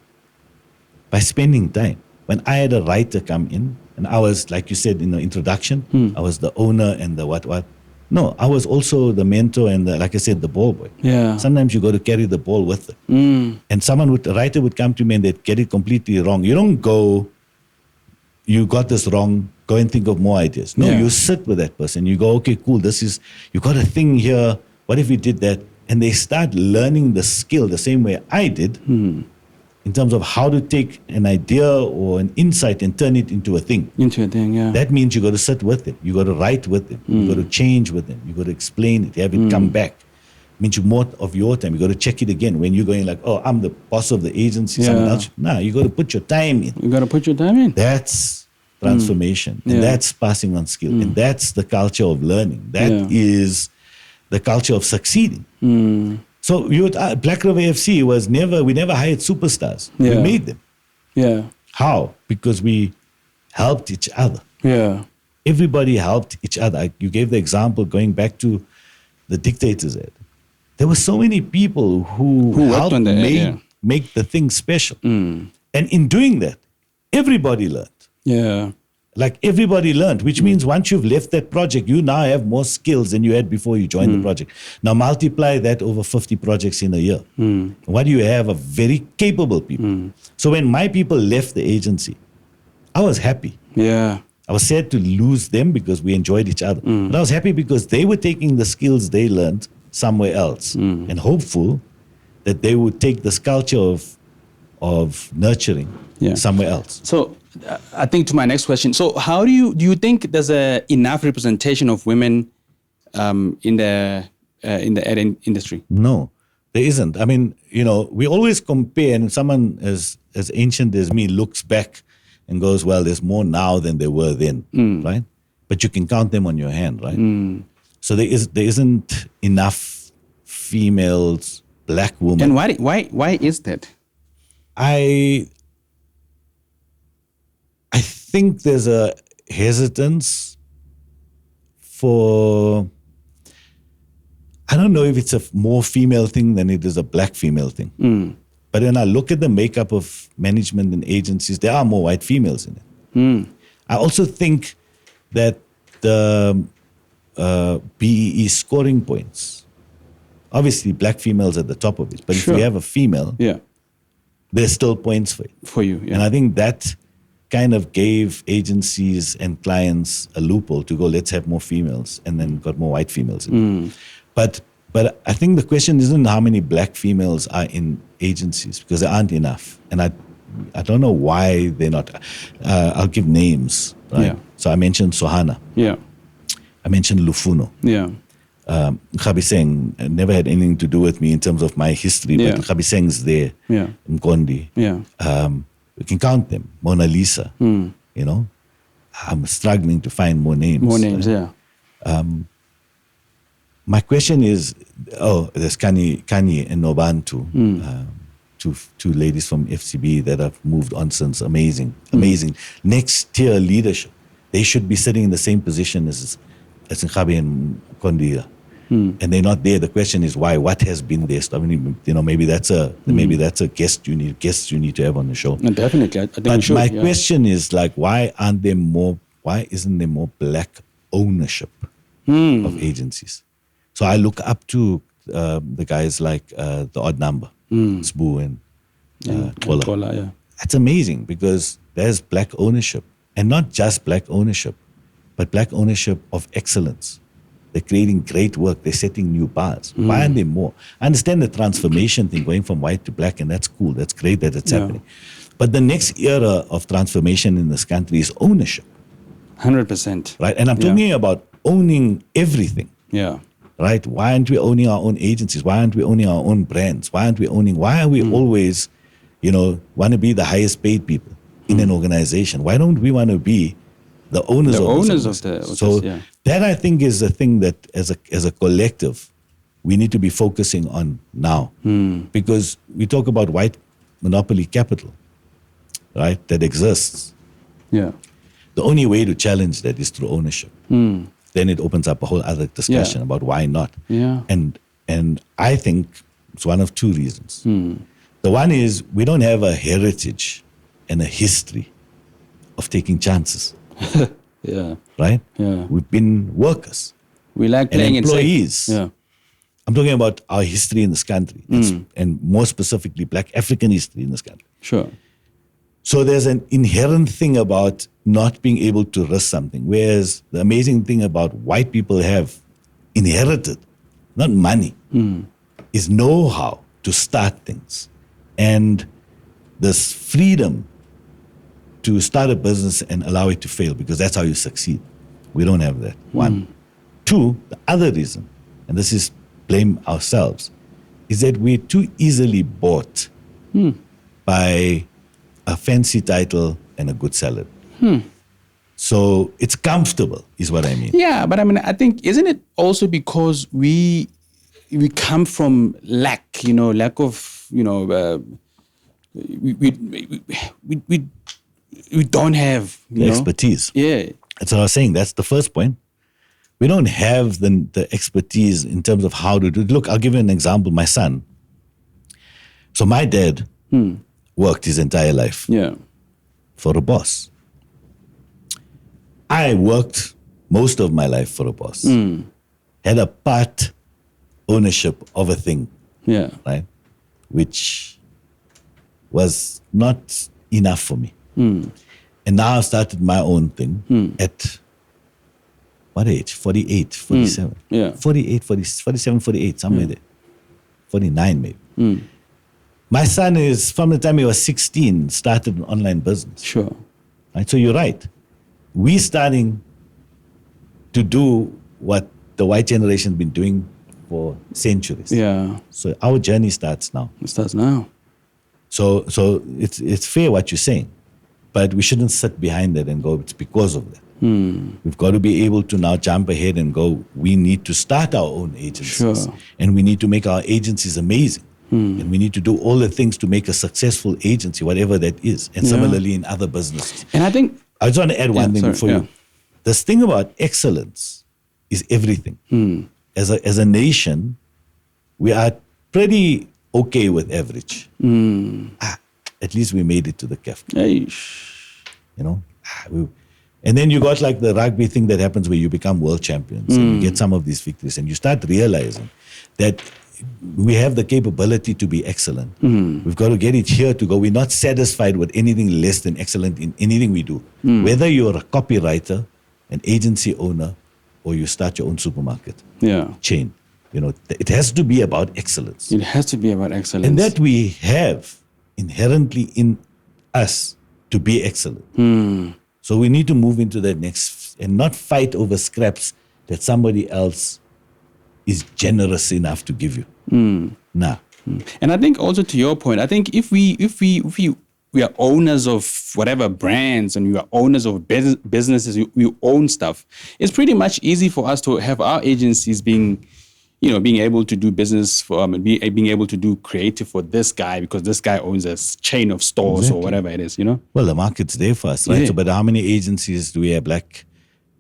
By spending time. When I had a writer come in, and I was, like you said in the introduction, I was the owner and the what. No, I was also the mentor and like I said, the ball boy. Yeah. Sometimes you got to carry the ball with it. And a writer would come to me and they'd get it completely wrong. You don't go, you got this wrong, go and think of more ideas. No, you sit with that person. You go, okay, cool, you got a thing here. What if we did that? And they start learning the skill the same way I did in terms of how to take an idea or an insight and turn it into a thing. Into a thing, yeah. That means you got to sit with it. You got to write with it. You got to change with it. You got to explain it. Have it come back. means you more of your time. You got to check it again. When you're going like, oh, I'm the boss of the agency, someone else. No, you got to put your time in. You got to put your time in. That's transformation. And that's passing on skill. And that's the culture of learning. That is the culture of succeeding. So Black River FC we never hired superstars. We made them. Yeah. How? Because we helped each other. Yeah. Everybody helped each other. You gave the example going back to the Dictators Ed. There were so many people who helped make the thing special. And in doing that, everybody learned. Yeah. Like everybody learned, which means once you've left that project, you now have more skills than you had before you joined the project. Now multiply that over 50 projects in a year. What do you have? Of very capable people. So when my people left the agency, I was happy. Yeah. I was sad to lose them because we enjoyed each other. But I was happy because they were taking the skills they learned somewhere else and hopeful that they would take this culture of nurturing somewhere else. So I think to my next question. So how do you think there's enough representation of women in the ed industry? No, there isn't. I mean, we always compare, and someone as ancient as me looks back and goes, well, there's more now than there were then, right? But you can count them on your hand, right? So there isn't enough females, black women. And why is that? I think there's a hesitance for, I don't know if it's a more female thing than it is a black female thing. But when I look at the makeup of management and agencies, there are more white females in it. I also think that the BEE scoring points, obviously black females at the top of it, but if you have a female, there's still points for it. For you, And I think that kind of gave agencies and clients a loophole to go, let's have more females, and then got more white females in it. But I think the question isn't how many black females are in agencies, because there aren't enough. And I don't know why they're not. I'll give names, right? Yeah. So I mentioned Sohana. Yeah. I mentioned Lufuno. Yeah. Khabiseng never had anything to do with me in terms of my history, but Khabiseng's there. Yeah. Mkondi. Yeah. We can count them. Mona Lisa. I'm struggling to find more names. More names, yeah. My question is, there's Kani and Nobantu, two ladies from FCB that have moved on since. Amazing. Next tier leadership. They should be sitting in the same position as Nkhabi and Kondila. And they're not there. The question is why? What has been there? I mean, maybe that's a guest you need to have on the show. No, definitely, I think we should. My question is like, why isn't there more black ownership of agencies? So I look up to the guys like The Odd Number, Sbu and Tola. Yeah. That's amazing because there's black ownership, and not just black ownership, but black ownership of excellence. They're creating great work. They're setting new bars. Why aren't there more? I understand the transformation thing, going from white to black, and that's cool. That's great that it's happening. But the next era of transformation in this country is ownership. 100%. Right? And I'm talking about owning everything. Yeah. Right? Why aren't we owning our own agencies? Why aren't we owning our own brands? Why are we always, want to be the highest paid people in an organization? Why don't we want to be the owners of the that I think is the thing that as a collective we need to be focusing on now. Because we talk about white monopoly capital, right, that exists. Yeah. The only way to challenge that is through ownership. Then it opens up a whole other discussion about why not. Yeah. And I think it's one of two reasons. The one is we don't have a heritage and a history of taking chances. Yeah. Right? Yeah. We've been workers. We like playing employees. Yeah. I'm talking about our history in this country, and more specifically Black African history in this country. Sure. So there's an inherent thing about not being able to risk something, whereas the amazing thing about white people have inherited, not money, is know-how to start things. And this freedom to start a business and allow it to fail, because that's how you succeed. We don't have that. One. Two, the other reason, and this is blame ourselves is that we're too easily bought by a fancy title and a good salad. So it's comfortable, is what I mean. Yeah, but I mean, I think, isn't it also because we come from lack, lack of, we don't have The expertise. Yeah. That's what I was saying. That's the first point. We don't have the expertise in terms of how to do it. Look, I'll give you an example. My son. So my dad worked his entire life for a boss. I worked most of my life for a boss. Had a part ownership of a thing. Yeah. Right? Which was not enough for me. And now I've started my own thing at what age? 48, 47. Yeah. 48, 47, 48, somewhere there. 49 maybe. My son is, from the time he was 16, started an online business. Sure. Right? So you're right. We're starting to do what the white generation has been doing for centuries. Yeah. So our journey starts now. It starts now. So it's fair what you're saying, but we shouldn't sit behind that and go, it's because of that. We've got to be able to now jump ahead and go, we need to start our own agencies. Sure. And we need to make our agencies amazing. And we need to do all the things to make a successful agency, whatever that is. And similarly in other businesses. And I think, I just want to add one thing before yeah. you. This thing about excellence is everything. As a nation, we are pretty okay with average. At least we made it to the CAF. And then you got like the rugby thing that happens where you become world champions and you get some of these victories and you start realizing that we have the capability to be excellent. We've got to get it here to go. We're not satisfied with anything less than excellent in anything we do. Whether you're a copywriter, an agency owner, or you start your own supermarket chain. It has to be about excellence. It has to be about excellence. And that we have inherently in us to be excellent. So we need to move into that next and not fight over scraps that somebody else is generous enough to give you. Nah. And I think also to your point, I think if we are owners of whatever brands and we are owners of businesses, we own stuff, it's pretty much easy for us to have our agencies being able to do business for being able to do creative for this guy because this guy owns a chain of stores or whatever it is, Well, the market's there for us, right? Yeah. So, but how many agencies do we have, Black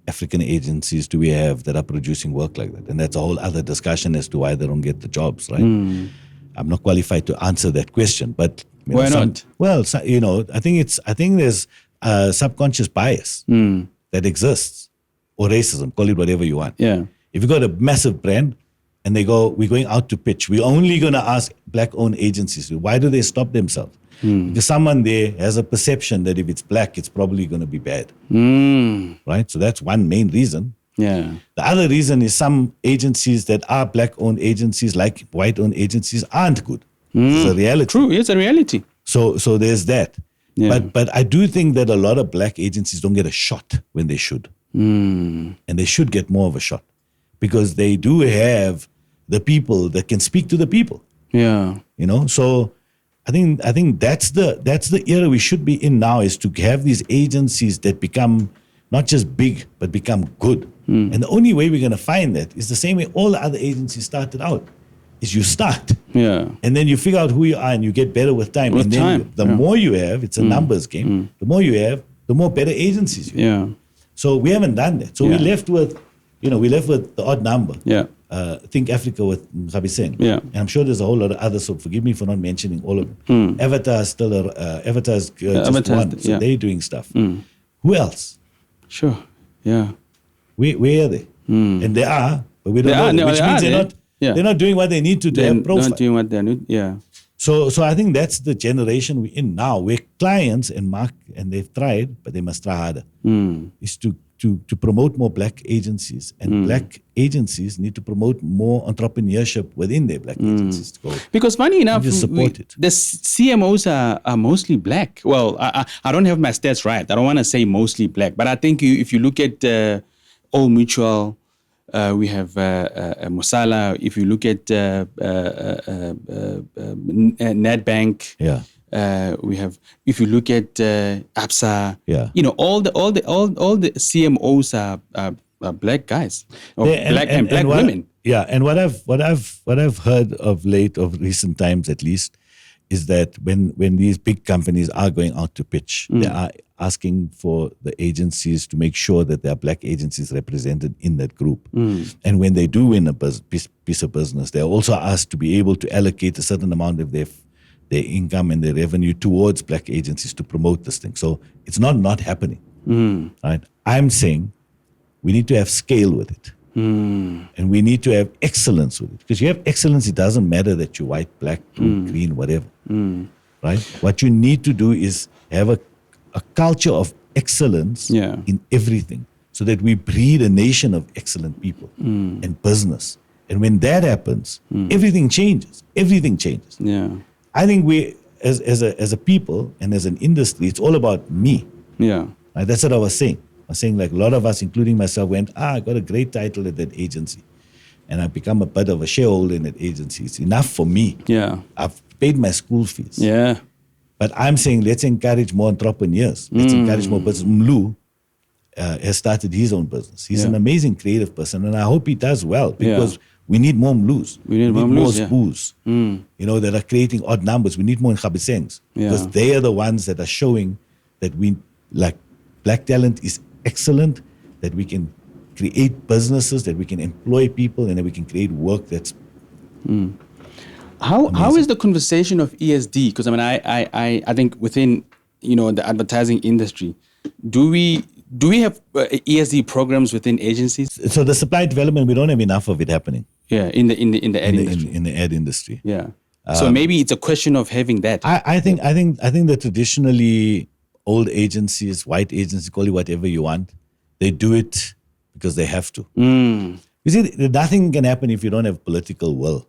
African agencies do we have that are producing work like that? And that's a whole other discussion as to why they don't get the jobs, right? I'm not qualified to answer that question, but why not? Well, I think there's a subconscious bias that exists, or racism, call it whatever you want. Yeah. If you've got a massive brand and they go, we're going out to pitch, we're only going to ask Black-owned agencies. Why do they stop themselves? Because someone there has a perception that if it's Black, it's probably going to be bad. Right? So that's one main reason. Yeah. The other reason is some agencies that are Black-owned agencies, like white-owned agencies, aren't good. It's a reality. True, it's a reality. So there's that. Yeah. But I do think that a lot of Black agencies don't get a shot when they should. And they should get more of a shot because they do have the people that can speak to the people. Yeah. So I think that's the era we should be in now, is to have these agencies that become not just big, but become good. And the only way we're going to find that is the same way all the other agencies started out, is you start. Yeah. And then you figure out who you are and you get better with time. With and then time, the more you have, it's a numbers game. The more you have, the more better agencies you have. Yeah. So we haven't done that. So we left with the odd number. Yeah. Think Africa with Mkhabi Singh. Yeah. And I'm sure there's a whole lot of others, so forgive me for not mentioning all of them. Avatar is still Avatar's just Avatar's, one, so yeah. they're doing stuff. Who else? Sure. Yeah. Where are they? And they are, but we don't They are, know. no, Which they means are, they're not doing what they need to They're have profile. not doing what they need. Yeah. So I think that's the generation we're in now, where clients and they've tried, but they must try harder, is to promote more Black agencies. And Black agencies need to promote more entrepreneurship within their Black agencies. To go. Because funny enough, just support it. the CMOs are mostly Black. Well, I don't have my stats right. I don't want to say mostly Black, but I think if you look at Old Mutual, We have Musala. If you look at Nedbank, we have. If you look at ABSA, all the CMOs are black guys, or black women. Yeah, and what I've heard of recent times at least, is that when these big companies are going out to pitch, they are asking for the agencies to make sure that there are black agencies represented in that group. And when they do win a piece of business, they're also asked to be able to allocate a certain amount of their income and their revenue towards black agencies to promote this thing. So it's not happening. Right? I'm saying we need to have scale with it. And we need to have excellence with it. Because you have excellence, it doesn't matter that you're white, black, blue, green, whatever. Right? What you need to do is have a culture of excellence in everything, so that we breed a nation of excellent people and business. And when that happens, everything changes. Everything changes. Yeah. I think we, as a people and as an industry, it's all about me. Yeah. Right? That's what I was saying. I was saying, like, a lot of us, including myself, went, I got a great title at that agency. And I've become a bit of a shareholder in that agency. It's enough for me. Yeah. I've paid my school fees. Yeah. But I'm saying, let's encourage more entrepreneurs. Let's encourage more business. Mlu has started his own business. He's an amazing creative person, and I hope he does well, because we need more Mlus. We need more Mlus, spoos, that are creating odd numbers. We need more Nkabisengs, because they are the ones that are showing that black talent is excellent, that we can create businesses, that we can employ people, and that we can create work that's How is the conversation of ESD? Because I think within the advertising industry, do we have ESD programs within agencies? So the supply development, we don't have enough of it happening. Yeah, in the ad industry. In the ad industry. Yeah. So maybe it's a question of having that. I think that traditionally old agencies, white agencies, call it whatever you want, they do it because they have to. You see, nothing can happen if you don't have political will.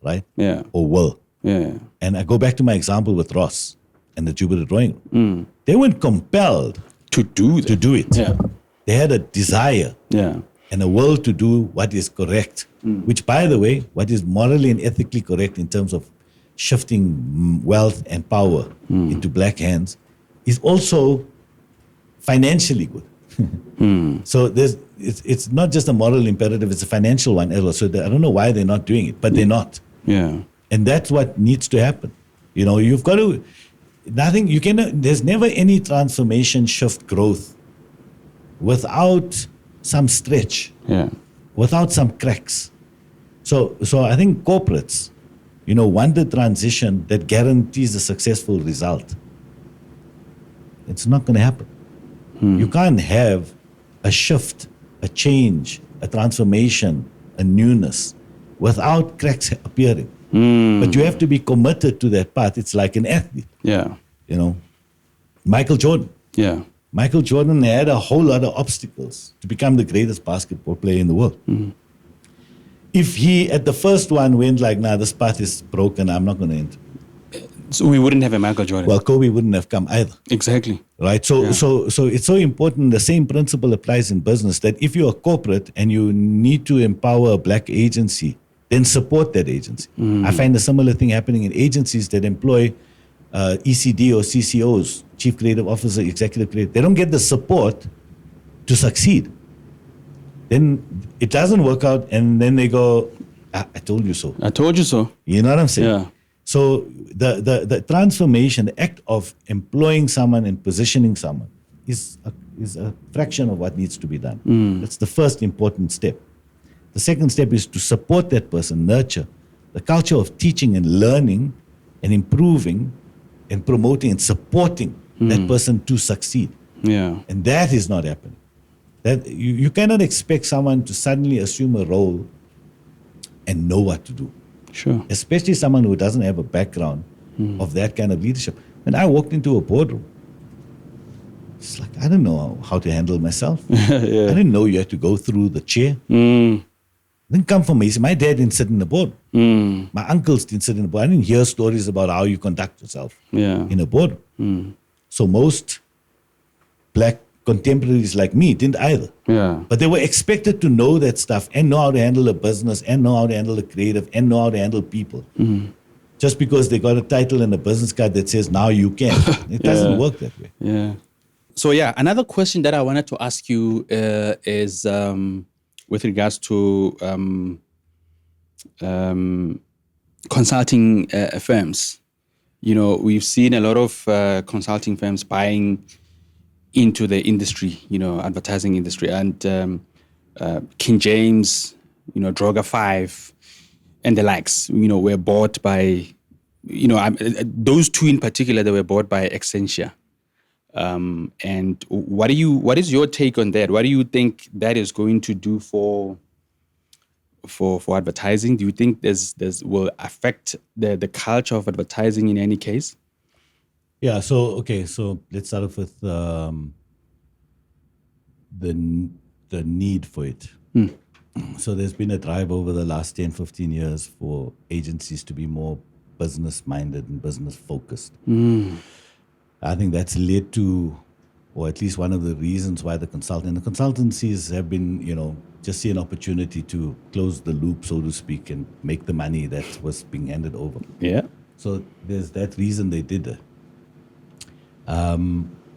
Right? Yeah. Or will. Yeah. And I go back to my example with Ross and the Jupiter Drawing Room. They weren't compelled to do it. Yeah. They had a desire and a will to do what is correct, which, by the way, what is morally and ethically correct in terms of shifting wealth and power into black hands is also financially good. So it's not just a moral imperative, it's a financial one as well. So I don't know why they're not doing it, but they're not. Yeah. And that's what needs to happen. You've got to, there's never any transformation, shift, growth without some stretch, without some cracks. So I think corporates, want the transition that guarantees a successful result. It's not going to happen. You can't have a shift, a change, a transformation, a newness without cracks appearing. But you have to be committed to that path. It's like an athlete. Yeah. Michael Jordan. Yeah. Michael Jordan had a whole lot of obstacles to become the greatest basketball player in the world. If he, at the first one, went like, this path is broken, I'm not going to enter. So we wouldn't have a Michael Jordan. Well, Kobe wouldn't have come either. Exactly. Right? So it's so important. The same principle applies in business, that if you're a corporate and you need to empower a black agency, then support that agency. I find a similar thing happening in agencies that employ ECD or CCOs, Chief Creative Officer, Executive Creative. They don't get the support to succeed. Then it doesn't work out, and then they go, I told you so. I told you so. You know what I'm saying? Yeah. So the transformation, the act of employing someone and positioning someone is a fraction of what needs to be done. That's the first important step. The second step is to support that person, nurture the culture of teaching and learning and improving and promoting and supporting that person to succeed. Yeah. And that is not happening. That you cannot expect someone to suddenly assume a role and know what to do. Sure. Especially someone who doesn't have a background of that kind of leadership. When I walked into a boardroom, it's like, I didn't know how to handle myself. I didn't know you had to go through the chair. It didn't come from me. My dad didn't sit in the board. My uncles didn't sit in the board. I didn't hear stories about how you conduct yourself in a boardroom. So most black contemporaries like me didn't either. Yeah. But they were expected to know that stuff and know how to handle a business and know how to handle a creative and know how to handle people. Just because they got a title and a business card that says, now you can. It doesn't work that way. Yeah. So yeah, another question that I wanted to ask you is with regards to consulting firms. You know, we've seen a lot of consulting firms buying into the industry, you know, advertising industry, and King James, you know, Droga 5, and the likes, you know, were bought by, you know, those two in particular, they were bought by Accenture. And what is your take on that? What do you think that is going to do for advertising? Do you think there's will affect the culture of advertising in any case? Yeah, so let's start off with the need for it. So there's been a drive over the last 10, 15 years for agencies to be more business-minded and business-focused. I think that's led to, or at least one of the reasons why the consultancies have been, you know, just see an opportunity to close the loop, so to speak, and make the money that was being handed over. Yeah. So there's that reason they did that.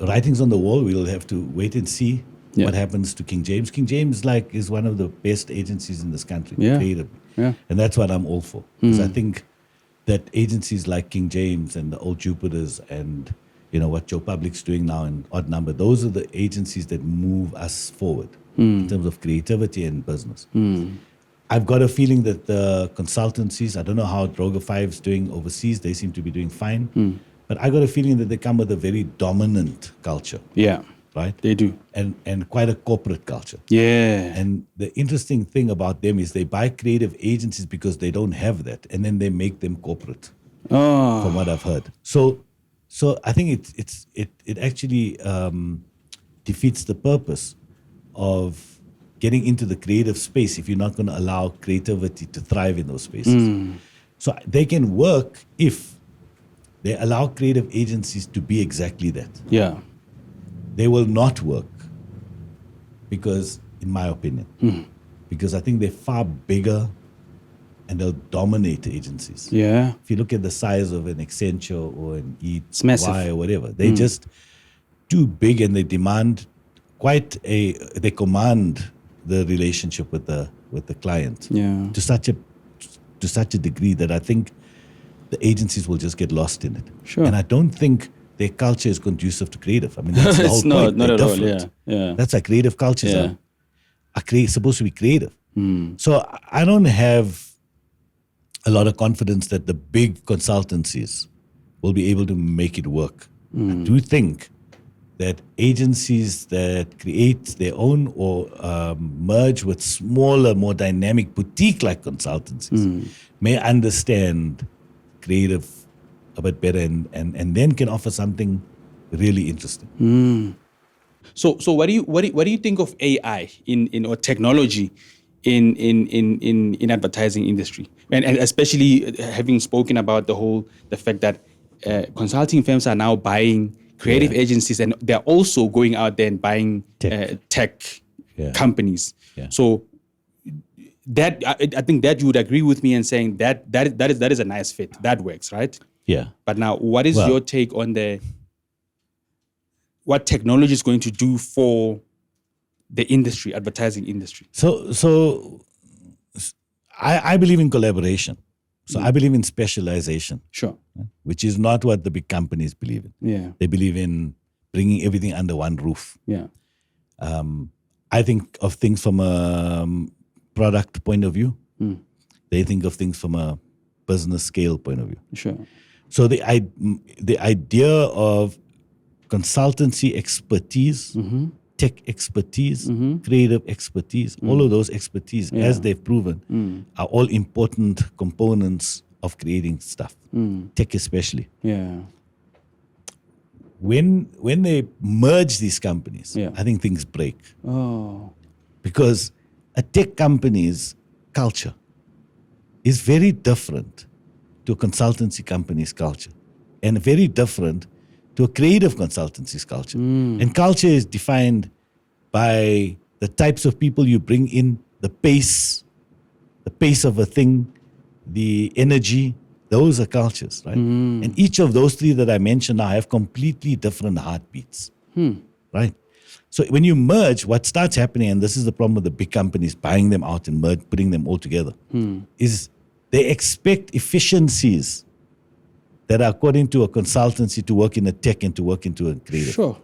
Writings on the wall, we'll have to wait and see what happens to King James. King James is one of the best agencies in this country, creatively. Yeah. And that's what I'm all for. Because I think that agencies like King James and the Old Jupiters and, you know, what Joe Public's doing now in Odd Number, those are the agencies that move us forward in terms of creativity and business. I've got a feeling that the consultancies, I don't know how Droga 5's doing overseas, they seem to be doing fine. But I got a feeling that they come with a very dominant culture. Yeah. Right? They do. And quite a corporate culture. Yeah. And the interesting thing about them is they buy creative agencies because they don't have that. And then they make them corporate, from what I've heard. So I think it actually defeats the purpose of getting into the creative space if you're not going to allow creativity to thrive in those spaces. So they can work if they allow creative agencies to be exactly that. Yeah. They will not work because, in my opinion, because I think they're far bigger and they'll dominate agencies. Yeah. If you look at the size of an Accenture or an It's massive. EY or whatever, they're just too big and they demand they command the relationship with the client to such a degree that I think the agencies will just get lost in it. Sure. And I don't think their culture is conducive to creative. I mean, that's the whole It's point. not They're at all. different. Yeah. That's why creative cultures are supposed to be creative. So I don't have a lot of confidence that the big consultancies will be able to make it work. I do think that agencies that create their own or merge with smaller, more dynamic boutique-like consultancies may understand creative a bit better and then can offer something really interesting. So what do you think of AI in or technology in advertising industry, and especially having spoken about the fact that consulting firms are now buying creative agencies and they're also going out there and buying tech companies. Yeah. So that I think that you would agree with me in saying that is a nice fit. That works, right? Yeah. But now, what is your take on what technology is going to do for the industry, advertising industry? So I believe in collaboration. So I believe in specialization. Sure. Which is not what the big companies believe in. Yeah. They believe in bringing everything under one roof. Yeah. I think of things from a product point of view. They think of things from a business scale point of view. Sure. So the idea of consultancy expertise, tech expertise, creative expertise, all of those expertise, as they've proven, are all important components of creating stuff, tech especially. Yeah. When they merge these companies, I think things break. Oh. Because a tech company's culture is very different to a consultancy company's culture, and very different to a creative consultancy's culture. And culture is defined by the types of people you bring in, the pace of a thing, the energy. Those are cultures, right? And each of those three that I mentioned now have completely different heartbeats, right? So when you merge, what starts happening, and this is the problem with the big companies buying them out and putting them all together, is they expect efficiencies that are according to a consultancy to work in a tech and to work into a creative. Sure.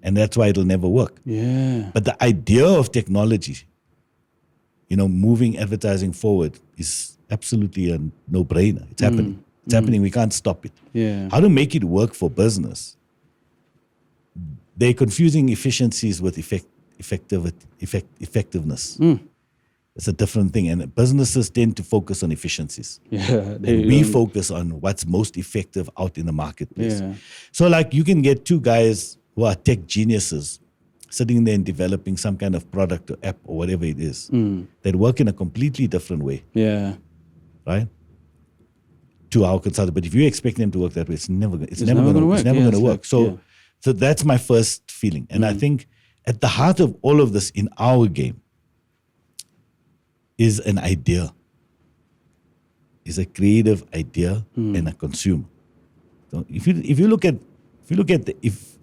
And that's why it'll never work. Yeah. But the idea of technology, moving advertising forward is absolutely a no-brainer. It's happening. It's happening. We can't stop it. Yeah. How to make it work for business? They're confusing efficiencies with effectiveness. It's a different thing. And businesses tend to focus on efficiencies. Yeah. And we focus on what's most effective out in the marketplace. Yeah. So like you can get two guys who are tech geniuses sitting there and developing some kind of product or app or whatever it is that work in a completely different way, Yeah. right? To our consultant. But if you expect them to work that way, it's never going to work. It's never Yeah, going to it's work. like- So that's my first feeling. And I think at the heart of all of this in our game is an idea, is a creative idea and a consumer. So if you look at the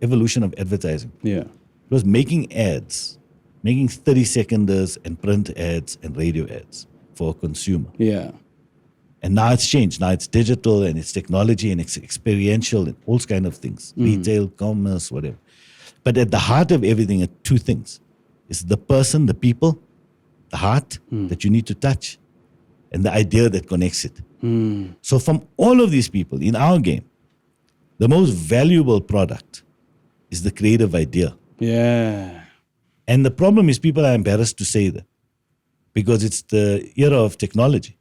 evolution of advertising, Yeah. it was making ads, making 30-seconders and print ads and radio ads for a consumer. Yeah. And now it's changed. Now it's digital and it's technology and it's experiential and all kind of things. Retail, commerce, whatever. But at the heart of everything are two things. It's the person, the people, the heart that you need to touch, and the idea that connects it. So from all of these people in our game, the most valuable product is the creative idea. Yeah. And the problem is people are embarrassed to say that because it's the era of technology.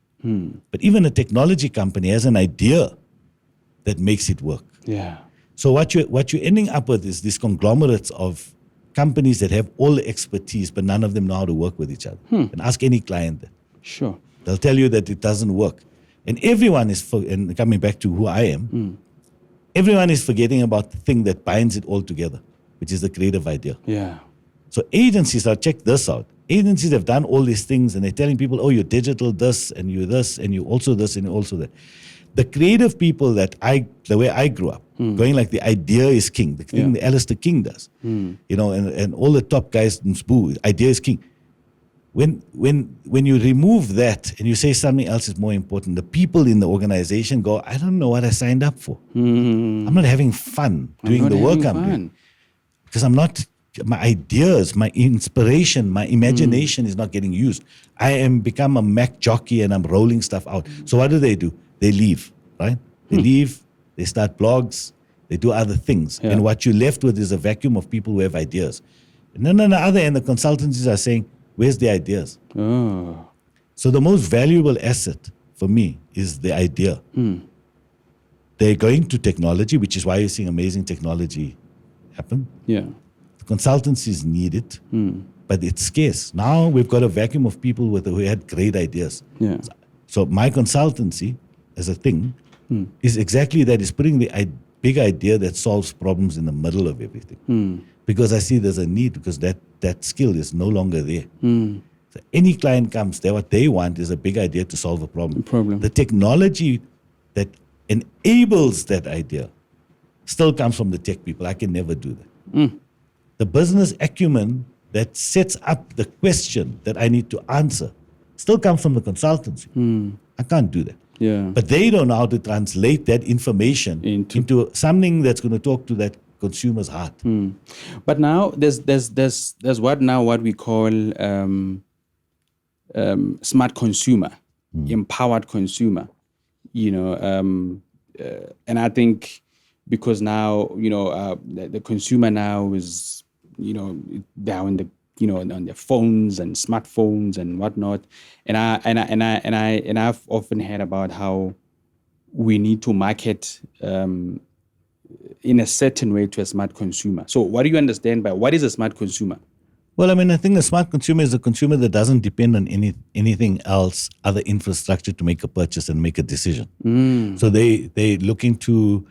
But even a technology company has an idea that makes it work. Yeah. So what you're ending up with is these conglomerates of companies that have all the expertise, but none of them know how to work with each other. And ask any client that. Sure. They'll tell you that it doesn't work. And everyone is, and coming back to who I am, everyone is forgetting about the thing that binds it all together, which is the creative idea. Yeah. So agencies, now check this out. Agencies have done all these things and they're telling people, oh, you're digital this and you're this and you also this and you're also that. The creative people the way I grew up, going like the idea is king, the thing that Alistair King does, and all the top guys in Spoo, idea is king. When you remove that and you say something else is more important, the people in the organization go, I don't know what I signed up for. I'm not having fun doing the work I'm doing. Because my ideas, my inspiration, my imagination is not getting used. I am become a Mac jockey and I'm rolling stuff out. So what do? They leave, right? They leave, they start blogs, they do other things. Yeah. And what you're left with is a vacuum of people who have ideas. And then on the other end, the consultancies are saying, where's the ideas? Oh. So the most valuable asset for me is the idea. They're going to technology, which is why you're seeing amazing technology happen. Yeah. Consultancies need it, but it's scarce. Now we've got a vacuum of people who had great ideas. Yeah. So my consultancy as a thing is exactly that. It's putting the big idea that solves problems in the middle of everything. Because I see there's a need, because that skill is no longer there. So any client comes there, what they want is a big idea to solve a problem. The technology that enables that idea still comes from the tech people. I can never do that. The business acumen that sets up the question that I need to answer still comes from the consultancy. I can't do that. Yeah. But they don't know how to translate that information into something that's going to talk to that consumer's heart. But now there's what we call smart consumer, empowered consumer. And I think because now the consumer now is down on their phones and smartphones and whatnot, and I've often heard about how we need to market in a certain way to a smart consumer. So what do you understand by what is a smart consumer? Well, I think a smart consumer is a consumer that doesn't depend on anything else, other infrastructure to make a purchase and make a decision. So they're looking to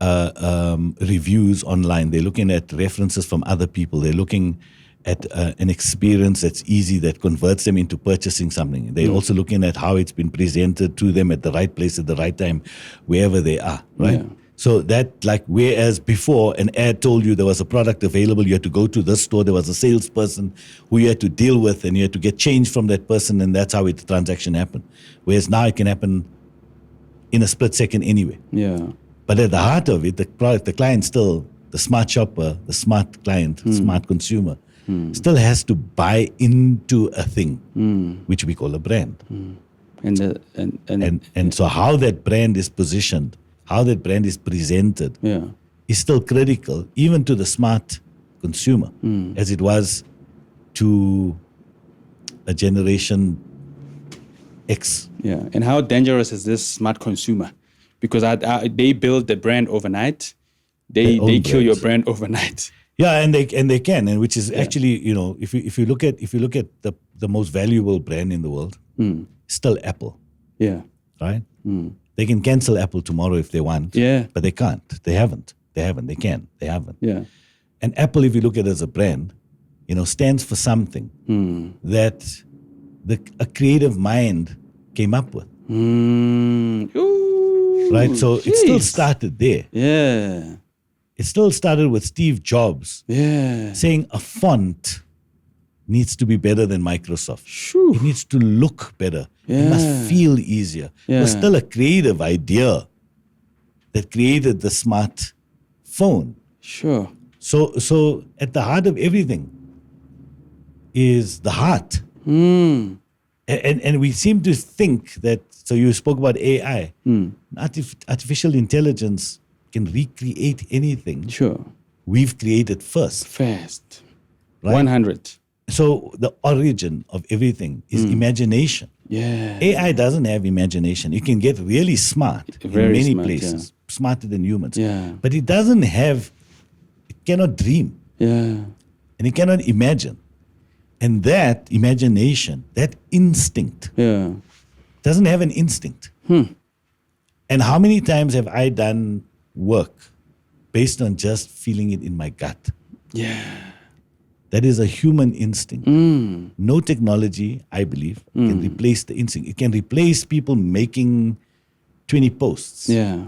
reviews online. They're looking at references from other people. They're looking at an experience that's easy, that converts them into purchasing something. They're also looking at how it's been presented to them at the right place at the right time, wherever they are, right? Yeah. So that, like, whereas before an ad told you there was a product available, you had to go to this store, there was a salesperson who you had to deal with, and you had to get change from that person, and that's how the transaction happened. Whereas now it can happen in a split second anyway. Yeah. But at the heart of it, the product, the client still, the smart shopper, the smart client, smart consumer, still has to buy into a thing, which we call a brand. And so how that brand is positioned, how that brand is presented, is still critical, even to the smart consumer, as it was to a generation X. Yeah. And how dangerous is this smart consumer? Because they build the brand overnight. They kill your brand overnight. Yeah, and they can, and which is actually, if you look at the most valuable brand in the world, still Apple. Yeah. Right? They can cancel Apple tomorrow if they want. Yeah. But they can't. They haven't. They can. They haven't. Yeah. And Apple, if you look at it as a brand, stands for something that a creative mind came up with. Ooh, right? So it still started there. Yeah. It still started with Steve Jobs saying a font needs to be better than Microsoft. Shoo. It needs to look better. It must feel easier. It was still a creative idea that created the smart phone. Sure. So at the heart of everything is the heart. And we seem to think that, so you spoke about AI. Artificial intelligence can recreate anything. Sure. We've created first. Fast. Right? 100. So the origin of everything is imagination. Yeah. AI doesn't have imagination. It can get really smart Very in many smart, places, smarter than humans. Yeah. But it doesn't have, it cannot dream. Yeah. And it cannot imagine. And that imagination, that instinct, doesn't have an instinct. And how many times have I done work based on just feeling it in my gut? Yeah. That is a human instinct. No technology, I believe, can replace the instinct. It can replace people making 20 posts. Yeah.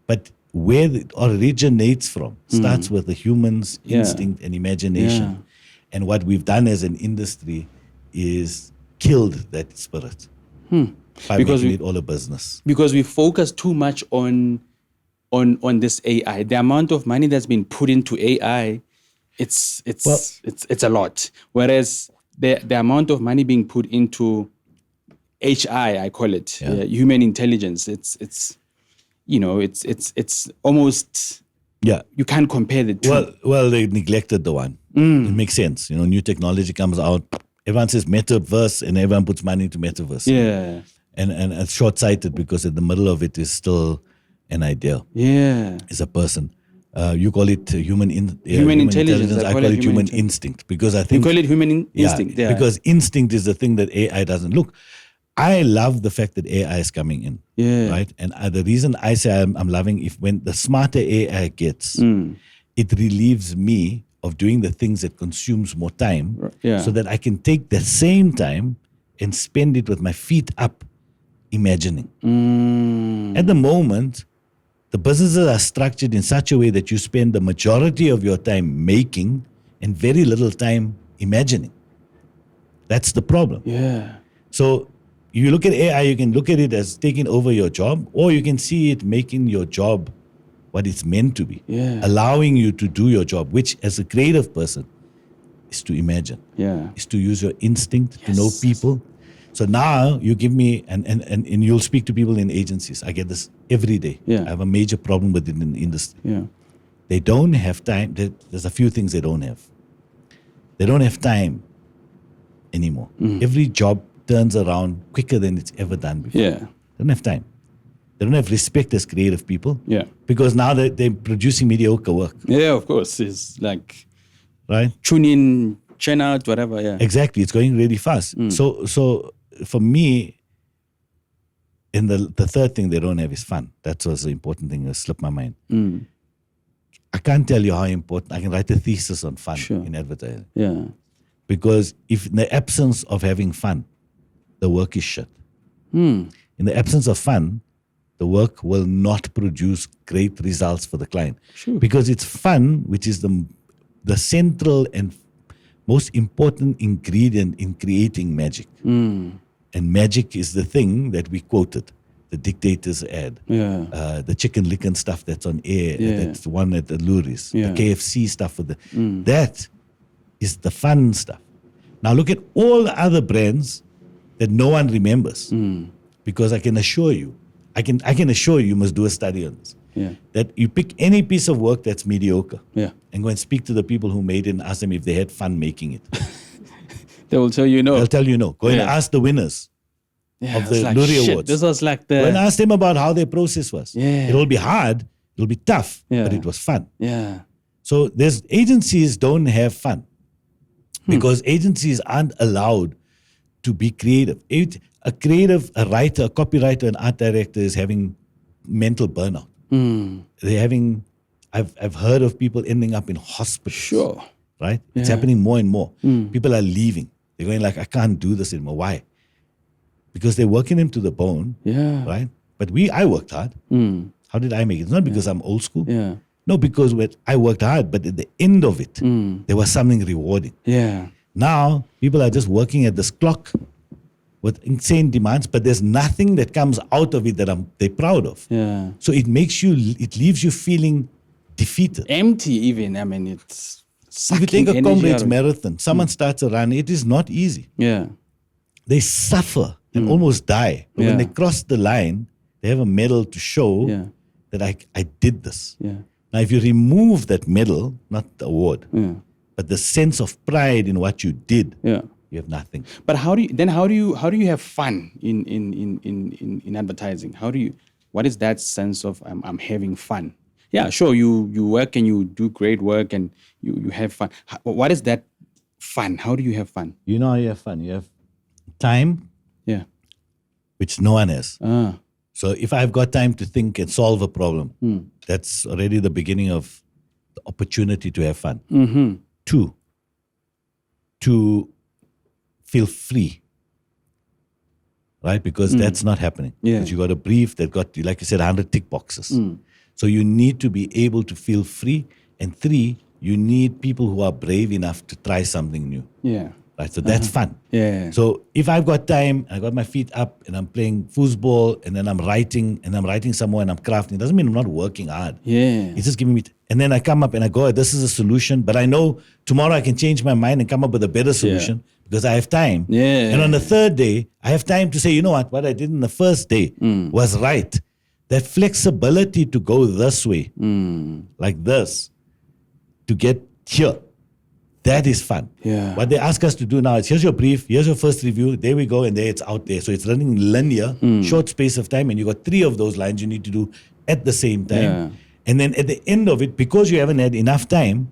But where it originates from starts with the human's instinct and imagination. Yeah. And what we've done as an industry is killed that spirit by making it all a business. Because we focus too much on this AI. The amount of money that's been put into AI, it's a lot. Whereas the amount of money being put into HI, I call it, human intelligence, it's almost, you can't compare the two. Well, they neglected the one. It makes sense. New technology comes out. Everyone says metaverse, and everyone puts money into metaverse. Yeah. And it's short-sighted because in the middle of it is still an idea. Yeah. Is a person. You call it human intelligence. I call it human instinct because I think you call it human instinct. Yeah. Because instinct is the thing that AI doesn't. Look, I love the fact that AI is coming in. Yeah. Right. And the reason I say I'm loving when the smarter AI gets, it relieves me of doing the things that consumes more time, so that I can take the same time and spend it with my feet up, imagining. At the moment, the businesses are structured in such a way that you spend the majority of your time making and very little time imagining. That's the problem. Yeah. So you look at AI, you can look at it as taking over your job, or you can see it making your job what it's meant to be, allowing you to do your job, which as a creative person is to imagine, is to use your instinct to know people. So now you give me, and you'll speak to people in agencies. I get this every day. I have a major problem with it in the industry. They don't have time. There's a few things they don't have. They don't have time anymore. Every job turns around quicker than it's ever done before. They don't have time. They don't have respect as creative people. Because now they're producing mediocre work. Yeah, of course. It's like, right? Tune in, churn out, whatever. Yeah. Exactly. It's going really fast. So for me, And the third thing they don't have is fun. That was the important thing that slipped my mind. I can't tell you how important. I can write a thesis on fun in advertising. Yeah. Because if in the absence of having fun, the work is shit. In the absence of fun, the work will not produce great results for the client. Sure. Because it's fun, which is the central and most important ingredient in creating magic. And magic is the thing that we quoted, the dictator's ad, the chicken licking stuff that's on air, that's the one at the Luris, the KFC stuff. That is the fun stuff. Now look at all the other brands that no one remembers, because I can assure you, I can assure you must do a study on this. That you pick any piece of work that's mediocre and go and speak to the people who made it and ask them if they had fun making it. They will tell you no. They'll tell you no. Go and ask the winners of the like, Luri shit, Awards. this was like Go and ask them about how their process was. It'll be hard, it'll be tough, but it was fun. So agencies don't have fun because agencies aren't allowed to be creative. A creative, a writer, a copywriter, an art director is having mental burnout. They're having, I've heard of people ending up in hospitals. Right? It's happening more and more. People are leaving. They're going like, I can't do this anymore. Why? Because they're working them to the bone. Right? But I worked hard. How did I make it? It's not because I'm old school. No, because I worked hard, but at the end of it, there was something rewarding. Now, people are just working at this clock with insane demands, but there's nothing that comes out of it that they're proud of. So it leaves you feeling defeated. Empty even. I mean, it's if you take a comrades marathon, someone starts a run, it is not easy. They suffer and almost die. But when they cross the line, they have a medal to show that I did this. Now, if you remove that medal, not the award, but the sense of pride in what you did, you have nothing. But how do you have fun in advertising? What is that sense of I'm having fun? Yeah, sure, you work and you do great work and you have fun. What is that fun? How do you have fun? You know how you have fun. You have time, which no one has. So if I've got time to think and solve a problem, that's already the beginning of the opportunity to have fun. 2, to feel free, right? Because that's not happening. Because you got a brief that got, like you said, 100 tick boxes. So you need to be able to feel free. And 3, you need people who are brave enough to try something new. Right? So that's fun. So if I've got time, I got my feet up and I'm playing foosball and then I'm writing somewhere and I'm crafting, it doesn't mean I'm not working hard. It's just giving me, and then I come up and I go, this is a solution, but I know tomorrow I can change my mind and come up with a better solution because I have time. And on the third day, I have time to say, you know what I did in the first day was right. That flexibility to go this way, like this, to get here. That is fun. What they ask us to do now is, here's your brief, here's your first review, there we go, and there it's out there. So it's running linear, short space of time, and you got 3 of those lines you need to do at the same time. And then at the end of it, because you haven't had enough time,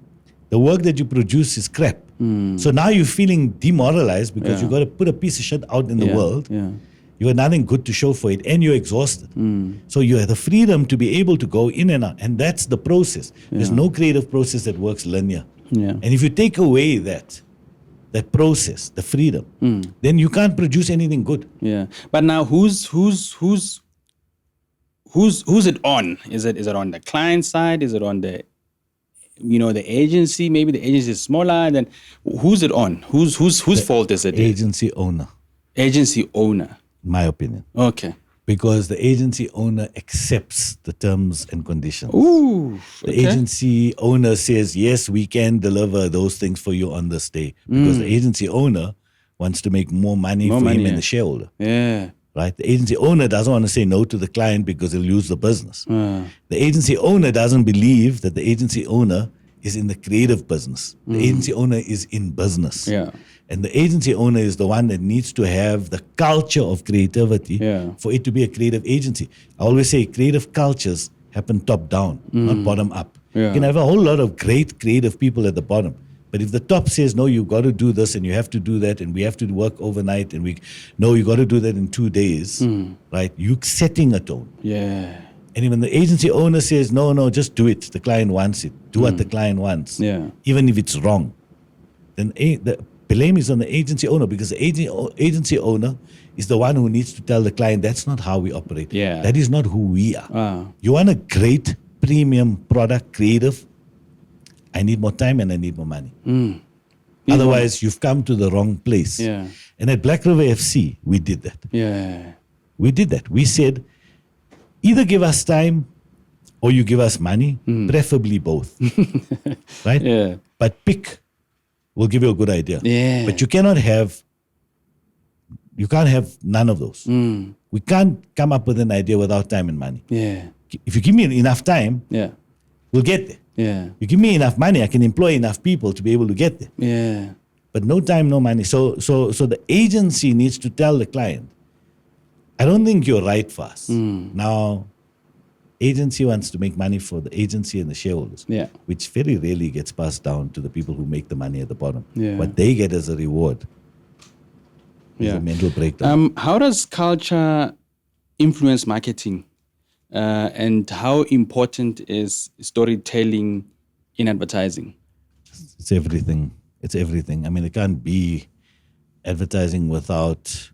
the work that you produce is crap. So now you're feeling demoralized because you got to put a piece of shit out in the world. You got nothing good to show for it, and you're exhausted. So you have the freedom to be able to go in and out, and that's the process. There's no creative process that works linear. And if you take away that process, the freedom, then you can't produce anything good. But now who's it on? Is it on the client side? Is it on the the agency? Maybe the agency is smaller. Then who's it on? Whose fault is it? Agency owner. Agency owner. In my opinion. Okay. Because the agency owner accepts the terms and conditions. The okay. agency owner says, yes, we can deliver those things for you on this day. Because the agency owner wants to make more money for him and the shareholder. Right? The agency owner doesn't want to say no to the client because he'll lose the business. The agency owner doesn't believe that the agency owner is in the creative business. The agency owner is in business. And the agency owner is the one that needs to have the culture of creativity for it to be a creative agency. I always say creative cultures happen top down, not bottom up. You can have a whole lot of great creative people at the bottom, But if the top says, no, you've got to do this and you have to do that and we have to work overnight and you got to do that in 2 days, right? You're setting a tone. Yeah. And even the agency owner says, no, just do it. The client wants it. Do what the client wants. Yeah. Even if it's wrong. Then the blame is on the agency owner, because the agency owner is the one who needs to tell the client, that's not how we operate. Yeah. That is not who we are. Wow. You want a great premium product, creative, I need more time and I need more money. Otherwise, you've come to the wrong place. Yeah. And at Black River FC, we did that. Yeah. We did that. We said, either give us time or you give us money, preferably both. Right? Yeah. But pick. We'll give you a good idea. Yeah. But you can't have none of those. We can't come up with an idea without time and money. Yeah. If you give me enough time, Yeah. we'll get there. Yeah. You give me enough money, I can employ enough people to be able to get there. Yeah. But no time, no money. So the agency needs to tell the client, I don't think you're right for us. Now, agency wants to make money for the agency and the shareholders, Yeah. which very rarely gets passed down to the people who make the money at the bottom. Yeah. What they get as a reward is Yeah. a mental breakdown. How does culture influence marketing? And how important is storytelling in advertising? It's everything. It's everything. I mean, it can't be advertising without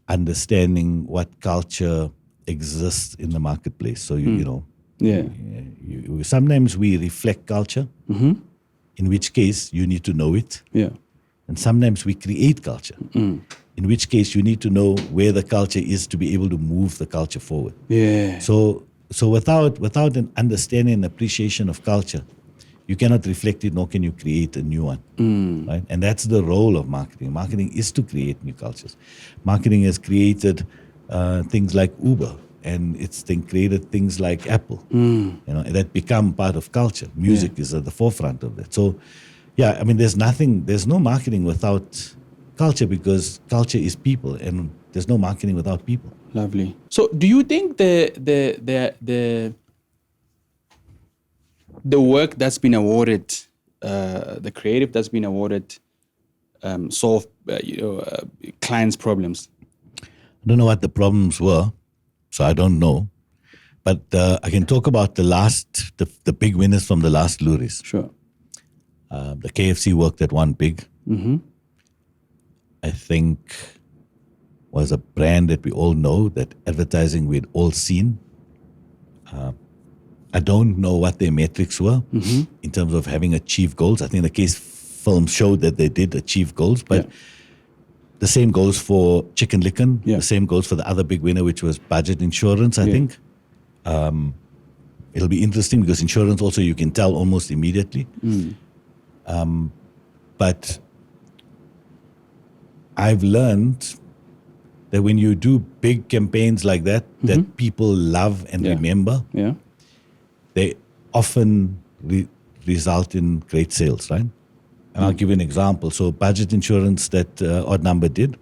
understanding what culture exists in the marketplace. So, you know, Yeah. sometimes we reflect culture, in which case you need to know it. Yeah. And sometimes we create culture, in which case you need to know where the culture is to be able to move the culture forward. Yeah. So without an understanding and appreciation of culture, you cannot reflect it, nor can you create a new one. Right? And that's the role of marketing. Marketing is to create new cultures. Marketing has created things like Uber, and it's created things like Apple. You know, that become part of culture. Music is at the forefront of that. So, yeah, I mean, there's no marketing without culture, because culture is people, and there's no marketing without people. Lovely. So, do you think the work that's been awarded, the creative that's been awarded, solve clients' problems? I don't know what the problems were, so I don't know. But I can talk about the big winners from the last Luris. Sure. The KFC work that won big, I think, was a brand that we all know, that advertising we'd all seen. I don't know what their metrics were in terms of having achieved goals. I think the case film showed that they did achieve goals, but the same goes for Chicken Licken. Yeah. The same goes for the other big winner, which was Budget Insurance, I think. It'll be interesting because insurance also you can tell almost immediately. But I've learned that when you do big campaigns like that, that people love and remember, Yeah. they often result in great sales, right? And I'll give you an example. So Budget Insurance that Odd Number did,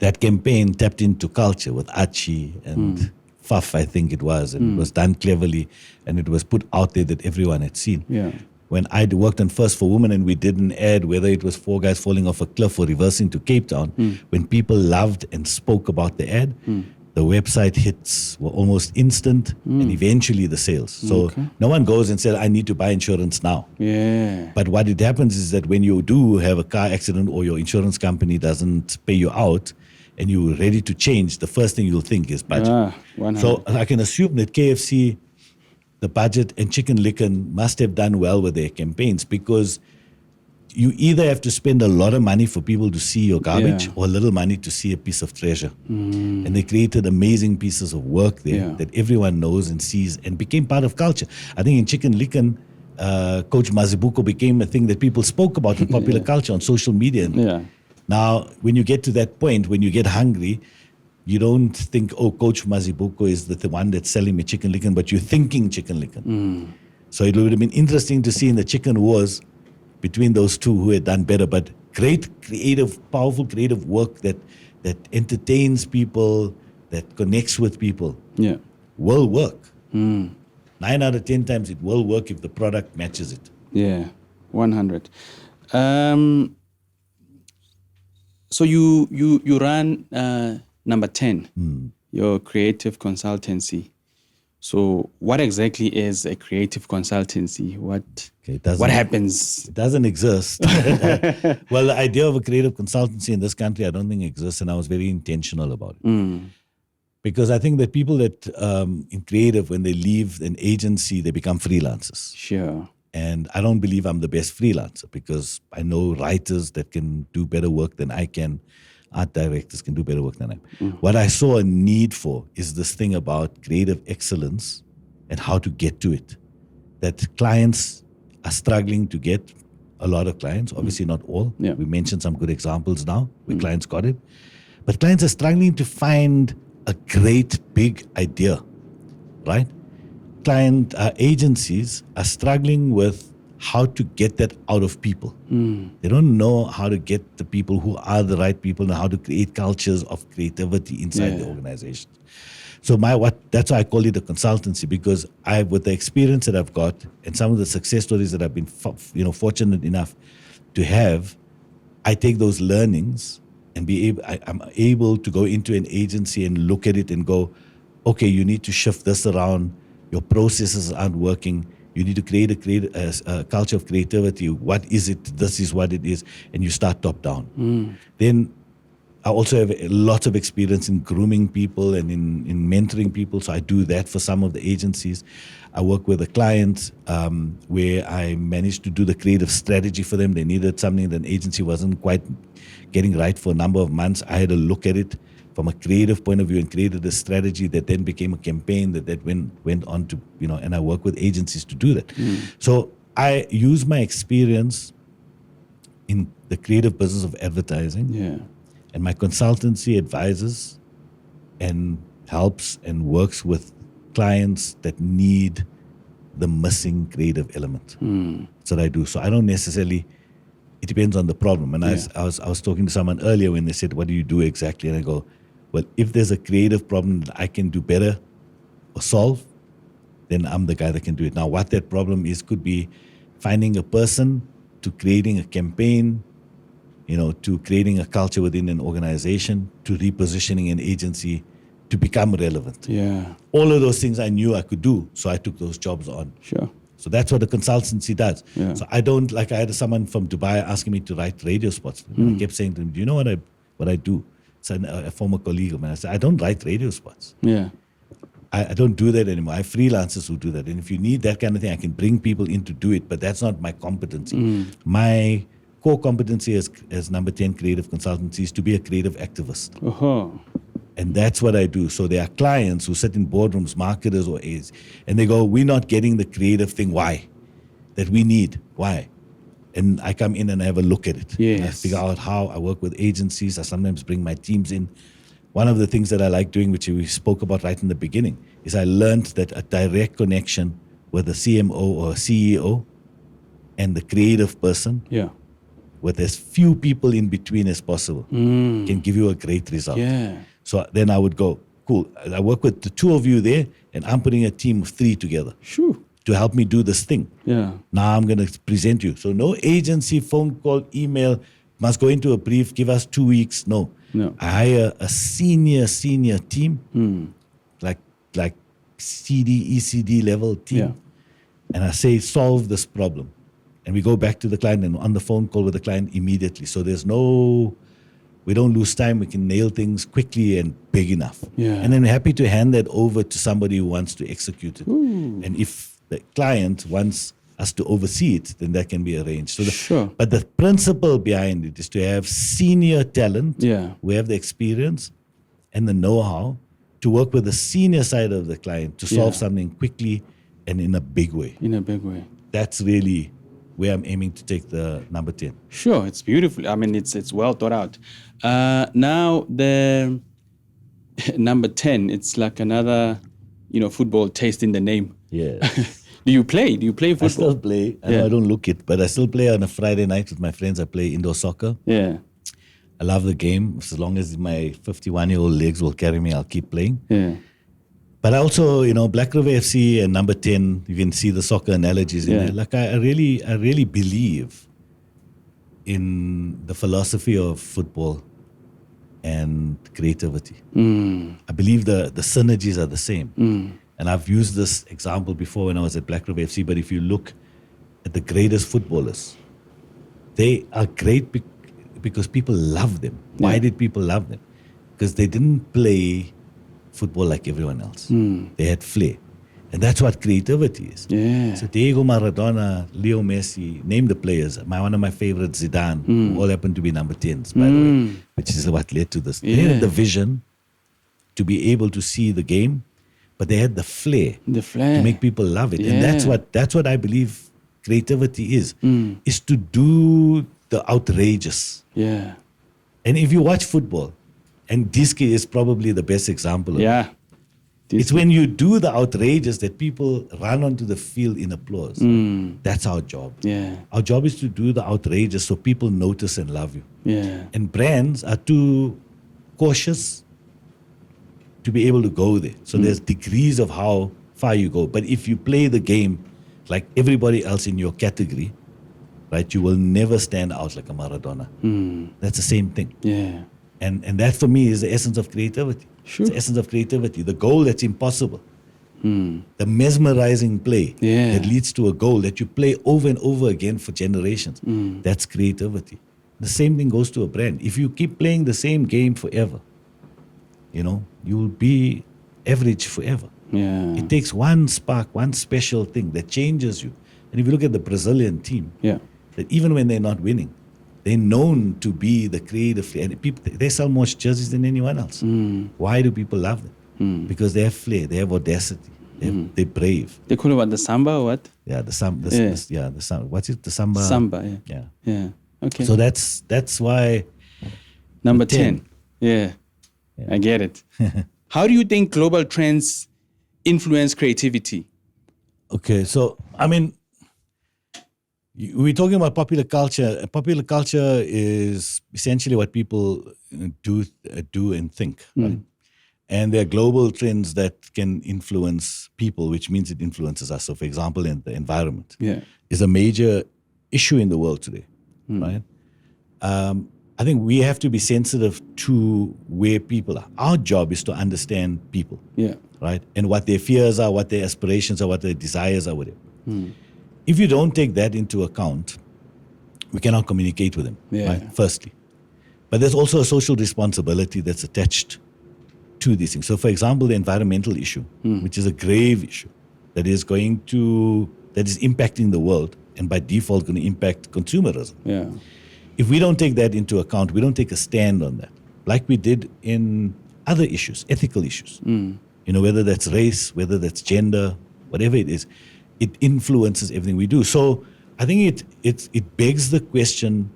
that campaign tapped into culture with Archie and Faf, I think it was, and it was done cleverly, and it was put out there that everyone had seen. Yeah. When I worked on First for Women and we did an ad, whether it was 4 guys falling off a cliff or reversing to Cape Town, when people loved and spoke about the ad, the website hits were almost instant and eventually the sales. So no one goes and says, I need to buy insurance now. Yeah. But what it happens is that when you do have a car accident or your insurance company doesn't pay you out and you're ready to change, the first thing you'll think is budget. 100. So I can assume that KFC, the Budget, and Chicken Licken must have done well with their campaigns, because you either have to spend a lot of money for people to see your garbage or a little money to see a piece of treasure. And they created amazing pieces of work there that everyone knows and sees and became part of culture. I think in Chicken Licken, Coach Mazibuko became a thing that people spoke about in popular culture on social media. And now, when you get to that point, when you get hungry, you don't think, oh, Coach Mazibuko is the one that's selling me Chicken Licken, but you're thinking Chicken Licken. So it would have been interesting to see in the chicken wars between those two who had done better. But great creative, powerful creative work that entertains people, that connects with people, will work. 9 out of 10 times it will work if the product matches it. Yeah. 100. So you run number 10, your creative consultancy. So what exactly is a creative consultancy? What happens? It doesn't exist. Well, the idea of a creative consultancy in this country, I don't think exists, and I was very intentional about it. Because I think that people that in creative, when they leave an agency, they become freelancers. Sure. And I don't believe I'm the best freelancer, because I know writers that can do better work than I can. Art directors can do better work than I am. What I saw a need for is this thing about creative excellence and how to get to it. That clients are struggling to get, a lot of clients, obviously not all. Yeah. We mentioned some good examples now where clients got it. But clients are struggling to find a great big idea, right? Agencies are struggling with how to get that out of people. They don't know how to get the people who are the right people and how to create cultures of creativity inside the organization. So that's why I call it a consultancy, because with the experience that I've got and some of the success stories that I've been fortunate enough to have, I take those learnings and I'm able to go into an agency and look at it and go, okay, you need to shift this around. Your processes aren't working. You need to create a culture of creativity. What is it? This is what it is. And you start top down. Then I also have lots of experience in grooming people and in mentoring people. So I do that for some of the agencies. I work with a client where I managed to do the creative strategy for them. They needed something that an agency wasn't quite getting right for a number of months. I had a look at it from a creative point of view and created a strategy that then became a campaign that went on to, and I work with agencies to do that. So I use my experience in the creative business of advertising, and my consultancy advises and helps and works with clients that need the missing creative element. That's what I do. So I don't necessarily, it depends on the problem. And I was talking to someone earlier when they said, what do you do exactly? And I go, well, if there's a creative problem that I can do better or solve, then I'm the guy that can do it. Now, what that problem is could be finding a person, to creating a campaign, to creating a culture within an organization, to repositioning an agency to become relevant. All of those things I knew I could do, so I took those jobs on. Sure. So that's what the consultancy does. So I don't, like I had someone from Dubai asking me to write radio spots. I kept saying to him, do you know what I do? It's a former colleague of mine. I said, I don't write radio spots. I don't do that anymore. I have freelancers who do that. And if you need that kind of thing, I can bring people in to do it, but that's not my competency. My core competency as number 10 creative consultancy is to be a creative activist. And that's what I do. So there are clients who sit in boardrooms, marketers or aides, and they go, we're not getting the creative thing. Why? That we need. Why? And I come in and I have a look at it. And I figure out how. I work with agencies. I sometimes bring my teams in. One of the things that I like doing, which we spoke about right in the beginning, is I learned that a direct connection with a CMO or a CEO and the creative person, with as few people in between as possible, can give you a great result. So then I would go, cool, I work with the two of you there, and I'm putting a team of 3 together to help me do this thing. Now I'm going to present you. So no agency, phone call, email, must go into a brief, give us 2 weeks. No. I hire a senior team, like CD, ECD level team. And I say, solve this problem. And we go back to the client and on the phone call with the client immediately. So we don't lose time. We can nail things quickly and big enough. And then we're happy to hand that over to somebody who wants to execute it. And if the client wants us to oversee it, then that can be arranged. But the principle behind it is to have senior talent who have the experience and the know-how to work with the senior side of the client to solve something quickly and in a big way. That's really where I'm aiming to take the number 10. Sure, it's beautiful. I mean, it's well thought out. Now the number 10, it's like another, football taste in the name. Do you play football? I still play. I know I don't look it, but I still play on a Friday night with my friends. I play indoor soccer. I love the game. As long as my 51-year-old legs will carry me, I'll keep playing. But also, Black River FC and number 10, you can see the soccer analogies in Yeah. there. Like I really believe in the philosophy of football and creativity. I believe the synergies are the same. And I've used this example before when I was at Black River FC, but if you look at the greatest footballers, they are great because people love them. Why Yeah. did people love them? Because they didn't play football like everyone else. They had flair. And that's what creativity is. Yeah. So Diego Maradona, Leo Messi, name the players. One of my favorites, Zidane, who all happen to be number 10s, by the way, which is what led to this. They Yeah. had the vision to be able to see the game, but they had the flair The flair. to make people love it. And Yeah. that's what I believe creativity is to do the outrageous. Yeah. And if you watch football, and Diski is probably the best example of it. Yeah. It's when you do the outrageous that people run onto the field in applause. That's our job. Yeah. Our job is to do the outrageous so people notice and love you. Yeah. And brands are too cautious to be able to go there. So there's degrees of how far you go. But if you play the game like everybody else in your category, right, you will never stand out like a Maradona. That's the same thing. Yeah. And that for me is the essence of creativity. Sure. It's the essence of creativity. The goal that's impossible. The mesmerizing play Yeah. that leads to a goal that you play over and over again for generations. That's creativity. The same thing goes to a brand. If you keep playing the same game forever, you will be average forever. Yeah. It takes one spark, one special thing that changes you. And if you look at the Brazilian team, Yeah. that even when they're not winning, they're known to be the creative. And people, they sell more jerseys than anyone else. Why do people love them? Because they have flair, they have audacity, they're brave. They call it what, the samba or what? Yeah, the samba. What's it? The samba. Samba, yeah. Yeah. Yeah. Okay. So that's why. Number 10. 10. Yeah. I get it. How do you think global trends influence creativity? Okay, so I mean, we're talking about popular culture. Popular culture is essentially what people do and think, right? And there are global trends that can influence people, which means it influences us. So, for example, in the environment is a major issue in the world today, right? I think we have to be sensitive to where people are. Our job is to understand people, right? And what their fears are, what their aspirations are, what their desires are, whatever. If you don't take that into account, we cannot communicate with them, right? Firstly. But there's also a social responsibility that's attached to these things. So, for example, the environmental issue, which is a grave issue that is impacting the world and by default going to impact consumerism. Yeah. If we don't take that into account, we don't take a stand on that, like we did in other issues, ethical issues. Whether that's race, whether that's gender, whatever it is, it influences everything we do. So I think it begs the question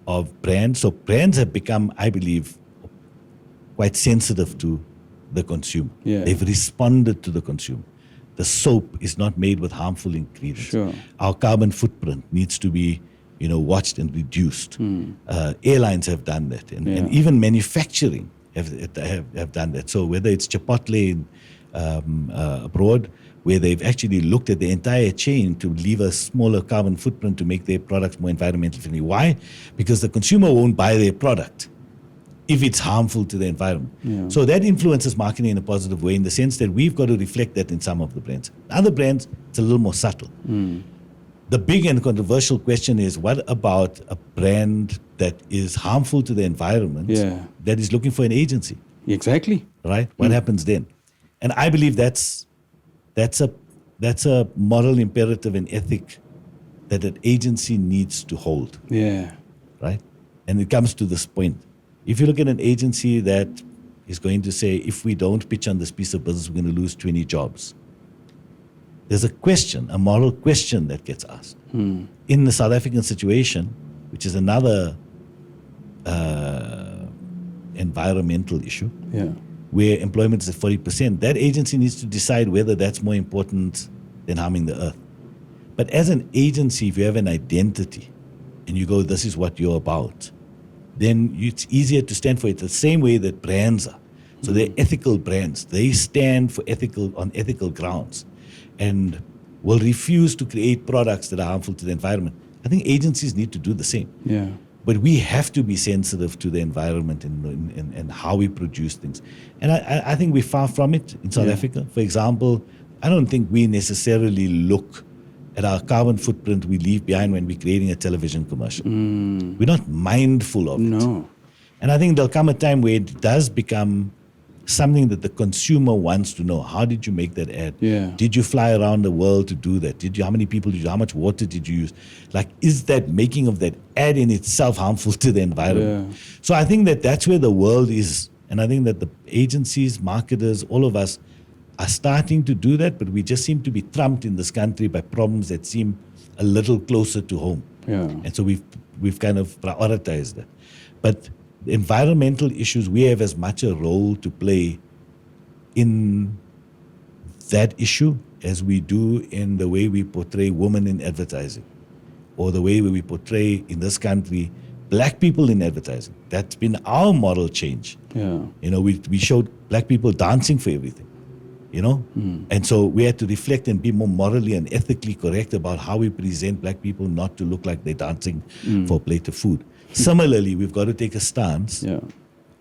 of brands. So brands have become, I believe, quite sensitive to the consumer. Yeah. They've responded to the consumer. The soap is not made with harmful ingredients. Sure. Our carbon footprint needs to be watched and reduced. Airlines have done that, and even manufacturing have done that. So whether it's Chipotle abroad, where they've actually looked at the entire chain to leave a smaller carbon footprint to make their products more environmentally friendly. Why? Because the consumer won't buy their product if it's harmful to the environment. So that influences marketing in a positive way, in the sense that we've got to reflect that in some of the brands. Other brands, it's a little more subtle. The big and controversial question is, what about a brand that is harmful to the environment that is looking for an agency? Exactly. Right? What happens then? And I believe that's a moral imperative and ethic that an agency needs to hold. Yeah. Right? And it comes to this point. If you look at an agency that is going to say, if we don't pitch on this piece of business, we're going to lose 20 jobs. There's a question, a moral question that gets asked. In the South African situation, which is another environmental issue, where employment is at 40%, that agency needs to decide whether that's more important than harming the earth. But as an agency, if you have an identity and you go, this is what you're about, then it's easier to stand for it the same way that brands are. So they're ethical brands. They stand for on ethical grounds and will refuse to create products that are harmful to the environment. I think agencies need to do the same. Yeah. But we have to be sensitive to the environment and how we produce things. And I think we're far from it in South Africa. For example, I don't think we necessarily look at our carbon footprint we leave behind when we're creating a television commercial. We're not mindful of it. No. And I think there'll come a time where it does become something that the consumer wants to know. How did you make that ad? Yeah. Did you fly around the world to do that? How many people did you, how much water did you use? Like, is that making of that ad in itself harmful to the environment? Yeah. So I think that that's where the world is. And I think that the agencies, marketers, all of us are starting to do that, but we just seem to be trumped in this country by problems that seem a little closer to home. Yeah. And so we've kind of prioritized that. But environmental issues, we have as much a role to play in that issue as we do in the way we portray women in advertising, or the way we portray in this country black people in advertising. That's been our model change. Yeah. You know, we showed black people dancing for everything, you know? And so we had to reflect and be more morally and ethically correct about how we present black people not to look like they're dancing for a plate of food. Similarly, we've got to take a stance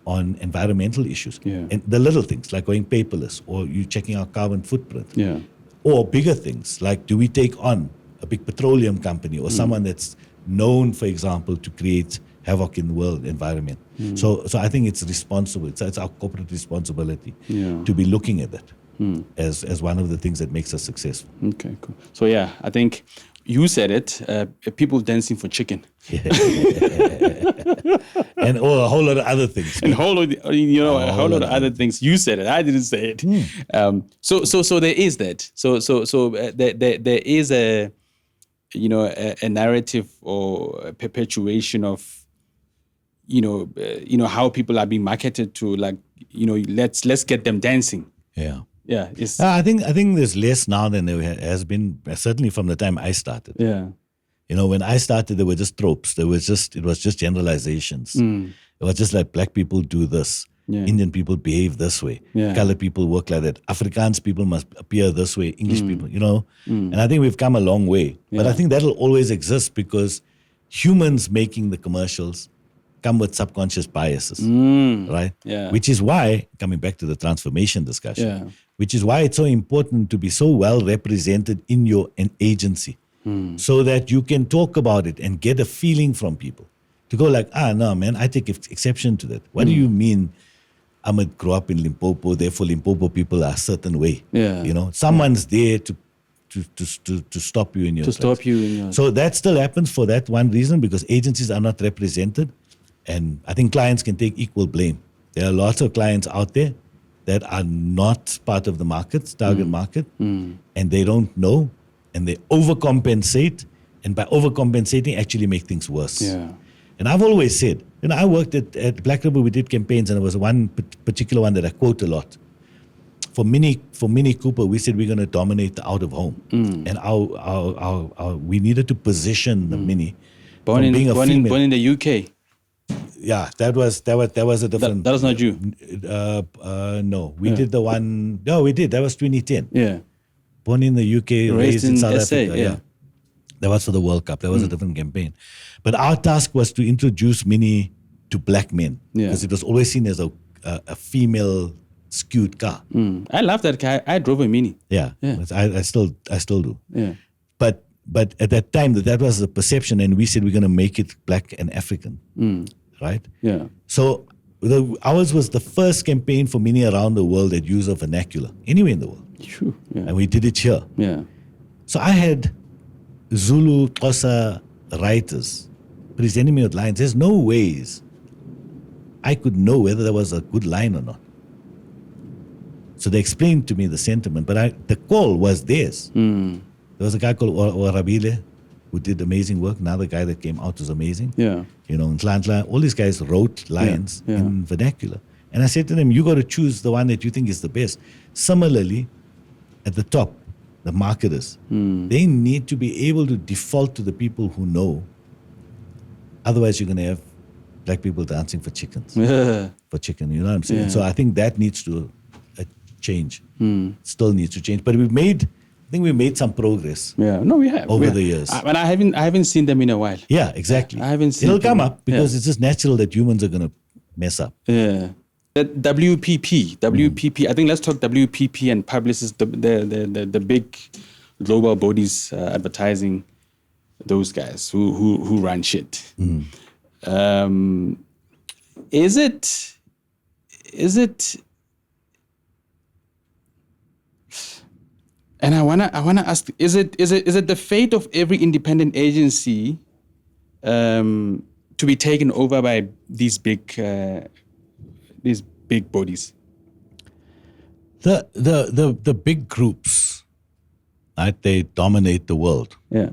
on environmental issues. Yeah. And the little things like going paperless, or you checking our carbon footprint. Yeah. Or bigger things like, do we take on a big petroleum company or someone that's known, for example, to create havoc in the world environment? So I think it's responsible. It's our corporate responsibility to be looking at that as one of the things that makes us successful. Okay, cool. So yeah, I think you said it, people dancing for chicken. And a whole lot of other things. And a whole lot of other things. You said it. I didn't say it. So there is that. So there is a narrative or a perpetuation of how people are being marketed to, like, let's get them dancing. Yeah. Yeah. I think there's less now than there has been, certainly from the time I started. Yeah. You know, when I started, there were just tropes. It was just generalizations. It was just like black people do this. Yeah. Indian people behave this way. Yeah. Colored people work like that. Afrikaans people must appear this way. English people, And I think we've come a long way. But I think that'll always exist because humans making the commercials come with subconscious biases, right? Yeah. Which is why, coming back to the transformation discussion, which is why it's so important to be so well represented in your agency, so that you can talk about it and get a feeling from people. To go like, no, man, I take exception to that. What do you mean Ahmed grew up in Limpopo, therefore Limpopo people are a certain way? Yeah. Someone's there to stop you in your tracks. So that still happens for that one reason, because agencies are not represented. And I think clients can take equal blame. There are lots of clients out there that are not part of the target market, and they don't know, and they overcompensate, and by overcompensating actually make things worse. Yeah. And I've always said, I worked at Black River, we did campaigns, and there was one particular one that I quote a lot. For Mini Cooper, we said we're going to dominate the out of home, and our we needed to position the Mini born in the UK. Yeah, that was a different. That was not you. No, we did the one. No, we did. That was 2010. Yeah. Born in the UK, raised in South SA, Africa. Yeah. That was for the World Cup. That was a different campaign. But our task was to introduce Mini to black men, because it was always seen as a female skewed car. I love that car. I drove a Mini. Yeah. I still do. Yeah. But at that time, that was the perception, and we said we're going to make it black and African, right? Yeah. So ours was the first campaign for Mini around the world that used a vernacular, anywhere in the world. True. Yeah. And we did it here. Yeah. So I had Zulu, Xhosa writers presenting me with lines. There's no ways I could know whether there was a good line or not. So they explained to me the sentiment, but the call was theirs. There was a guy called Orabile who did amazing work. Another guy that came out was amazing. Yeah. In Tlantla, all these guys wrote lines in vernacular. And I said to them, you got to choose the one that you think is the best. Similarly, at the top, the marketers, they need to be able to default to the people who know. Otherwise, you're going to have black people dancing for chickens. Yeah. For chicken, you know what I'm saying? Yeah. So I think that needs to change. Still needs to change. But I think we made some progress. Yeah. No, we have. Over the years. But I haven't seen them in a while. Yeah, exactly. I haven't seen It'll come them. up because Yeah. it's just natural that humans are going to mess up. Yeah. That WPP. I think let's talk WPP and publicists, the big global bodies advertising, those guys who run shit. Is it? And I wanna ask: Is it the fate of every independent agency to be taken over by these big bodies? The big groups, right? They dominate the world. Yeah.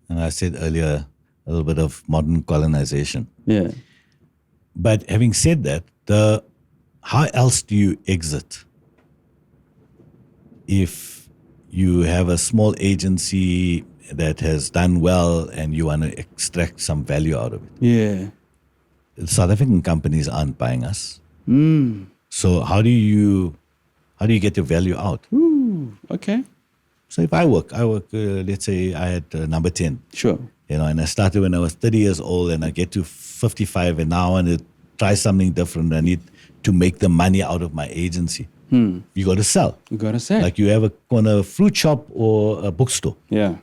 And I said earlier, a little bit of modern colonization. Yeah. But having said that, how else do you exit if you have a small agency that has done well and you want to extract some value out of it? Yeah. South African companies aren't buying us. So how do you get your value out? Ooh, okay. So if I work, let's say I had number 10. Sure. You know, and I started when I was 30 years old and I get to 55 and now I want to try something different. I need to make the money out of my agency. You got to sell. You gotta say. Like you have a corner fruit shop or a bookstore. Yeah.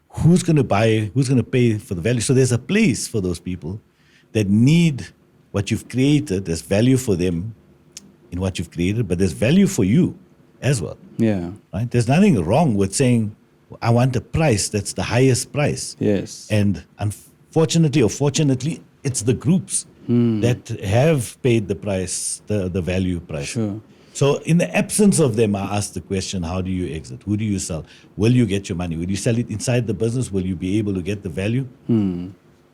Who's going to buy, who's going to pay for the value? So there's a place for those people that need what you've created. There's value for them in what you've created, but there's value for you as well. Yeah. Right? There's nothing wrong with saying, I want a price that's the highest price. Yes. And unfortunately or fortunately, it's the groups that have paid the price, the value price. Sure. So in the absence of them, I ask the question, how do you exit? Who do you sell? Will you get your money? Will you sell it inside the business? Will you be able to get the value?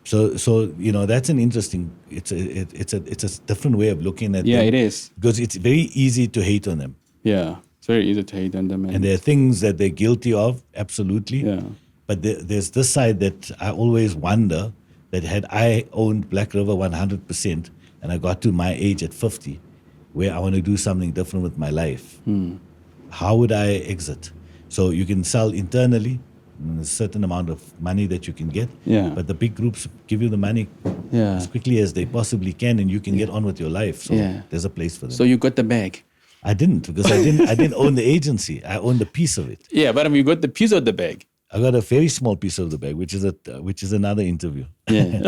So you know, that's an interesting, it's a different way of looking at Yeah, them. it is. Because it's very easy to hate on them. Yeah. It's very easy to hate on them. And there are things that they're guilty of, absolutely. Yeah. But there's this side that I always wonder that had I owned Black River 100% and I got to my age at 50, where I want to do something different with my life, how would I exit? So you can sell internally, and there's a certain amount of money that you can get, Yeah. but the big groups give you the money Yeah. as quickly as they possibly can, and you can get on with your life. So Yeah. there's a place for them. So you got the bag. I didn't, because I didn't own the agency. I owned a piece of it. Yeah, but I mean, you got the piece of the bag. I got a very small piece of the bag, which is another interview. Yeah.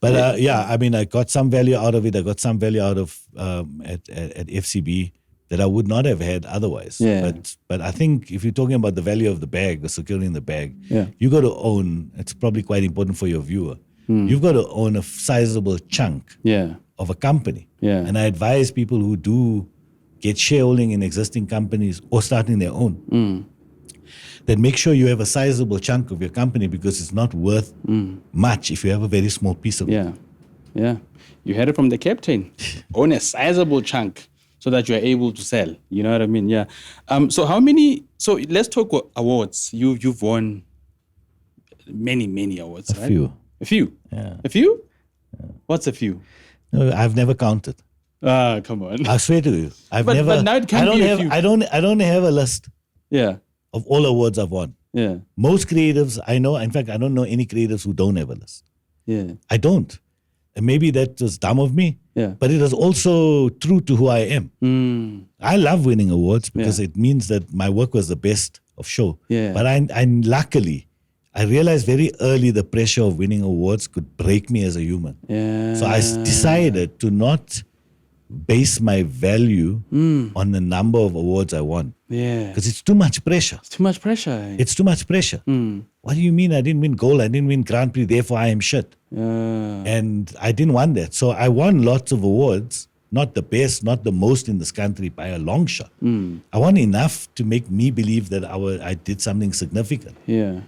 But yeah, I mean, I got some value out of it. I got some value out of at FCB that I would not have had otherwise. Yeah. But I think if you're talking about the value of the bag, the security in the bag, Yeah. you got to own. It's probably quite important for your viewer. You've got to own a sizable chunk Yeah. of a company. Yeah. And I advise people who do get shareholding in existing companies or starting their own, that make sure you have a sizable chunk of your company, because it's not worth much if you have a very small piece of it. Yeah. Yeah. You had it from the captain. Own a sizable chunk so that you are able to sell. You know what I mean? Yeah. So let's talk awards. You've won many awards, right? A few. Yeah. A few? What's a few? No, I've never counted. Come on. I swear to you, But now it can be a few. I don't have a list Yeah. of all awards I've won. Yeah. Most creatives I know, in fact, I don't know any creatives who don't have a list. Yeah. I don't. And maybe that was dumb of me, Yeah. but it is also true to who I am. I love winning awards because Yeah. it means that my work was the best of show. Yeah. But I luckily, I realized very early the pressure of winning awards could break me as a human. Yeah. So I decided to not base my value on the number of awards I won, Yeah. because it's too much pressure. Too much pressure. It's too much pressure. What do you mean I didn't win gold? I didn't win Grand Prix, therefore I am shit. And I didn't want that. So I won lots of awards, not the best, not the most in this country by a long shot. I won enough to make me believe that I did something significant. Yeah.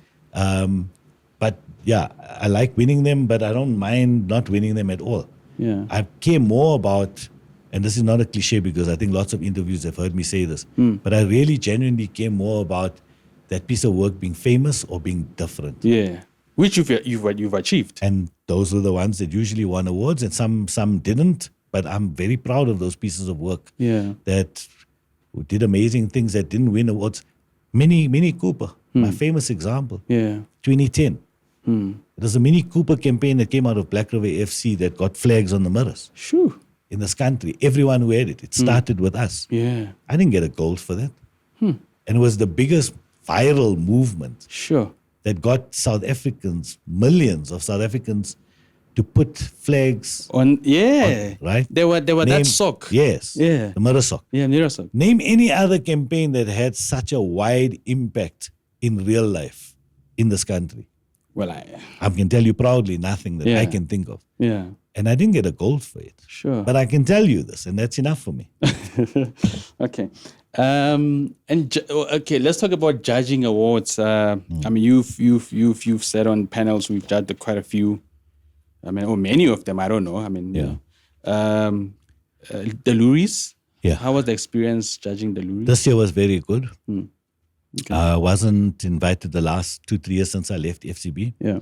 But yeah, I like winning them, but I don't mind not winning them at all. Yeah. I care more about, and this is not a cliche because I think lots of interviews have heard me say this, but I really genuinely care more about that piece of work being famous or being different. Yeah. which you've achieved. And those were the ones that usually won awards, and some didn't. But I'm very proud of those pieces of work that did amazing things that didn't win awards. Mini Cooper, my famous example. 2010. It was a Mini Cooper campaign that came out of Black River FC that got flags on the mirrors. Sure. In this country, everyone who had it. It started with us. Yeah. I didn't get a gold for that. And it was the biggest viral movement Sure. that got South Africans, millions of South Africans, to put flags On right? They were that sock. Yes. Yeah. The mirror sock. Yeah, mirror sock. Name any other campaign that had such a wide impact in real life in this country. Well, I can tell you proudly nothing that I can think of. Yeah. And I didn't get a gold for it. Sure. But I can tell you this, and that's enough for me. Okay. Okay, let's talk about judging awards. I mean, you've sat on panels. We've judged quite a few. I mean, or many of them. I don't know. I mean, the Luries. Yeah. How was the experience judging the Luries? This year was very good. Okay. I wasn't invited the last 2-3 years since I left FCB. Yeah.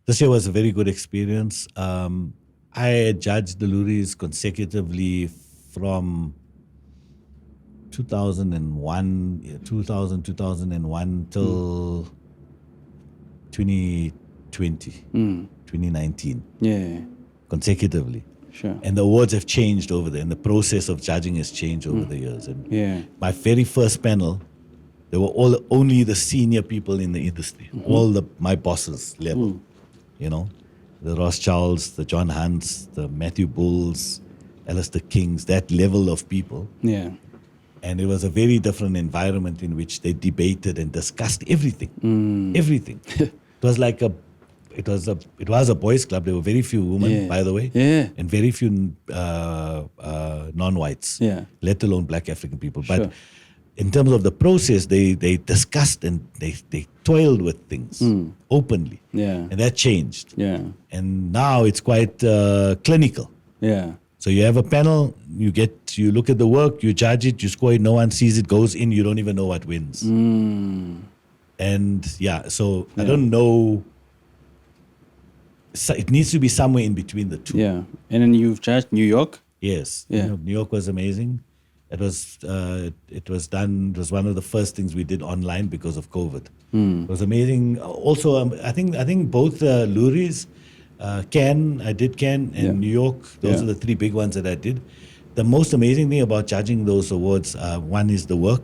This year was a very good experience. I judged the Luries consecutively from 2001 till 2020, 2019, Yeah. consecutively. Sure. And the awards have changed over there, and the process of judging has changed over the years. And Yeah. my very first panel, they were only the senior people in the industry, all my bosses level, you know, the Rothschilds, the John Hunts, the Matthew Bulls, Alistair Kings, that level of people. Yeah. And it was a very different environment in which they debated and discussed everything, everything. It was like it was a boys' club. There were very few women, by the way, and very few non-whites, let alone Black African people. But in terms of the process, they discussed and they toiled with things openly, and that changed. Yeah. And now it's quite clinical. Yeah. So you have a panel, you look at the work, you judge it, you score it, no one sees it, goes in, you don't even know what wins. And so I don't know. So it needs to be somewhere in between the two. Yeah. And then you've judged New York? Yes. Yeah. New York was amazing. It was done. It was one of the first things we did online because of COVID. It was amazing. Also, I think both Luries, Cannes, I did Cannes, and New York. Those are the three big ones that I did. The most amazing thing about judging those awards, one is the work.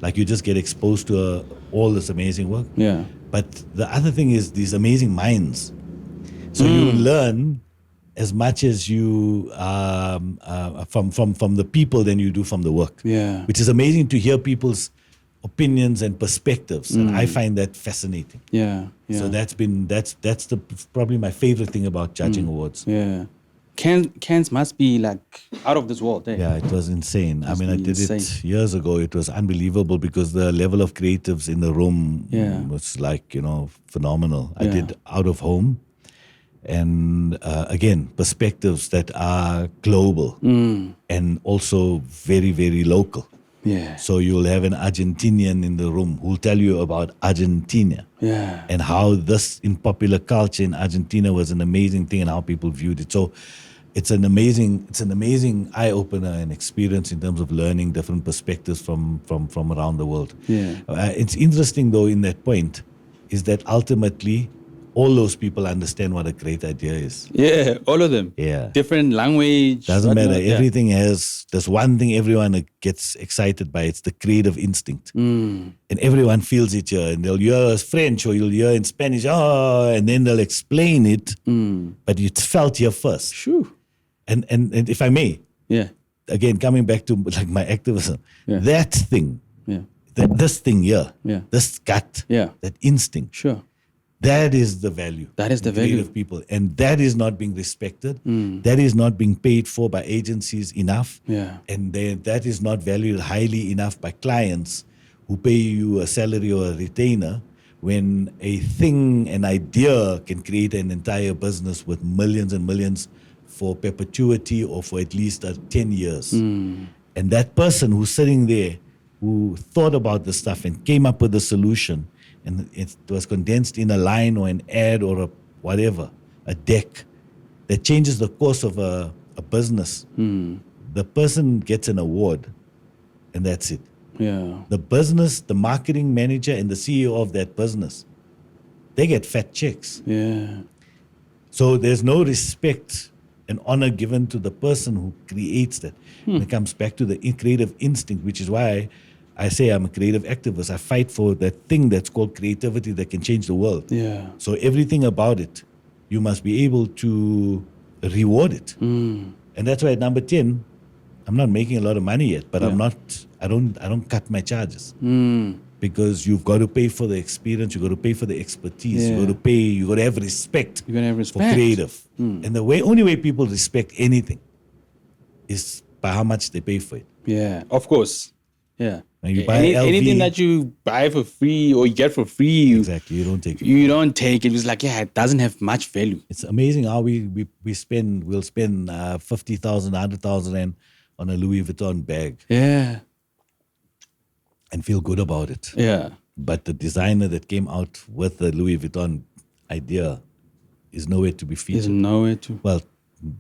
Like you just get exposed to all this amazing work. Yeah. But the other thing is these amazing minds. So you learn as much as you from the people than you do from the work. Yeah. Which is amazing to hear people's opinions and perspectives, and I find that fascinating. Yeah. Yeah. So that's probably my favorite thing about judging awards. Yeah. Cannes must be like out of this world. Eh? Yeah, it was insane. I mean, I did insane. it years ago. It was unbelievable because the level of creatives in the room was like, phenomenal. I did out of home. And again, perspectives that are global and also very, very local. Yeah. So you'll have an Argentinian in the room who'll tell you about Argentina. Yeah. And how this in popular culture in Argentina was an amazing thing and how people viewed it. So it's an amazing eye-opener and experience in terms of learning different perspectives from around the world. Yeah. It's interesting though in that point is that ultimately all those people understand what a great idea is. Yeah, all of them. Yeah. Different language. Doesn't matter. Yeah. Everything there's one thing everyone gets excited by. It's the creative instinct. And everyone feels it here. And they'll hear French or you'll hear in Spanish, and then they'll explain it. But it's felt here first. Sure. And if I may, again, coming back to like my activism, that thing, this thing here, this gut, that instinct. Sure. That is the value. That is the value. Creative people. And that is not being respected. That is not being paid for by agencies enough. Yeah. And that is not valued highly enough by clients who pay you a salary or a retainer when a thing, an idea can create an entire business with millions and millions for perpetuity or for at least 10 years. And that person who's sitting there who thought about this stuff and came up with a solution and it was condensed in a line or an ad or a deck that changes the course of a business, the person gets an award, and that's it. Yeah. The business, the marketing manager, and the CEO of that business, they get fat checks. Yeah. So there's no respect and honor given to the person who creates that. And it comes back to the creative instinct, which is why I say I'm a creative activist. I fight for that thing that's called creativity that can change the world. Yeah. So everything about it, you must be able to reward it. And that's why at number 10, I'm not making a lot of money yet, but I don't cut my charges. Because you've got to pay for the experience, you've got to pay for the expertise, Yeah. you've got to have respect, You're gonna have for respect. creative. And the only way people respect anything is by how much they pay for it. Yeah. Of course. Yeah. When you buy LV, anything that you buy for free or you get for free, exactly, you don't take it. you don't take it. It's like, it doesn't have much value. It's amazing how we'll spend 50,000, 100,000 Rand on a Louis Vuitton bag Yeah. and feel good about it. Yeah. But the designer that came out with the Louis Vuitton idea is nowhere to be featured. There's nowhere to. Well,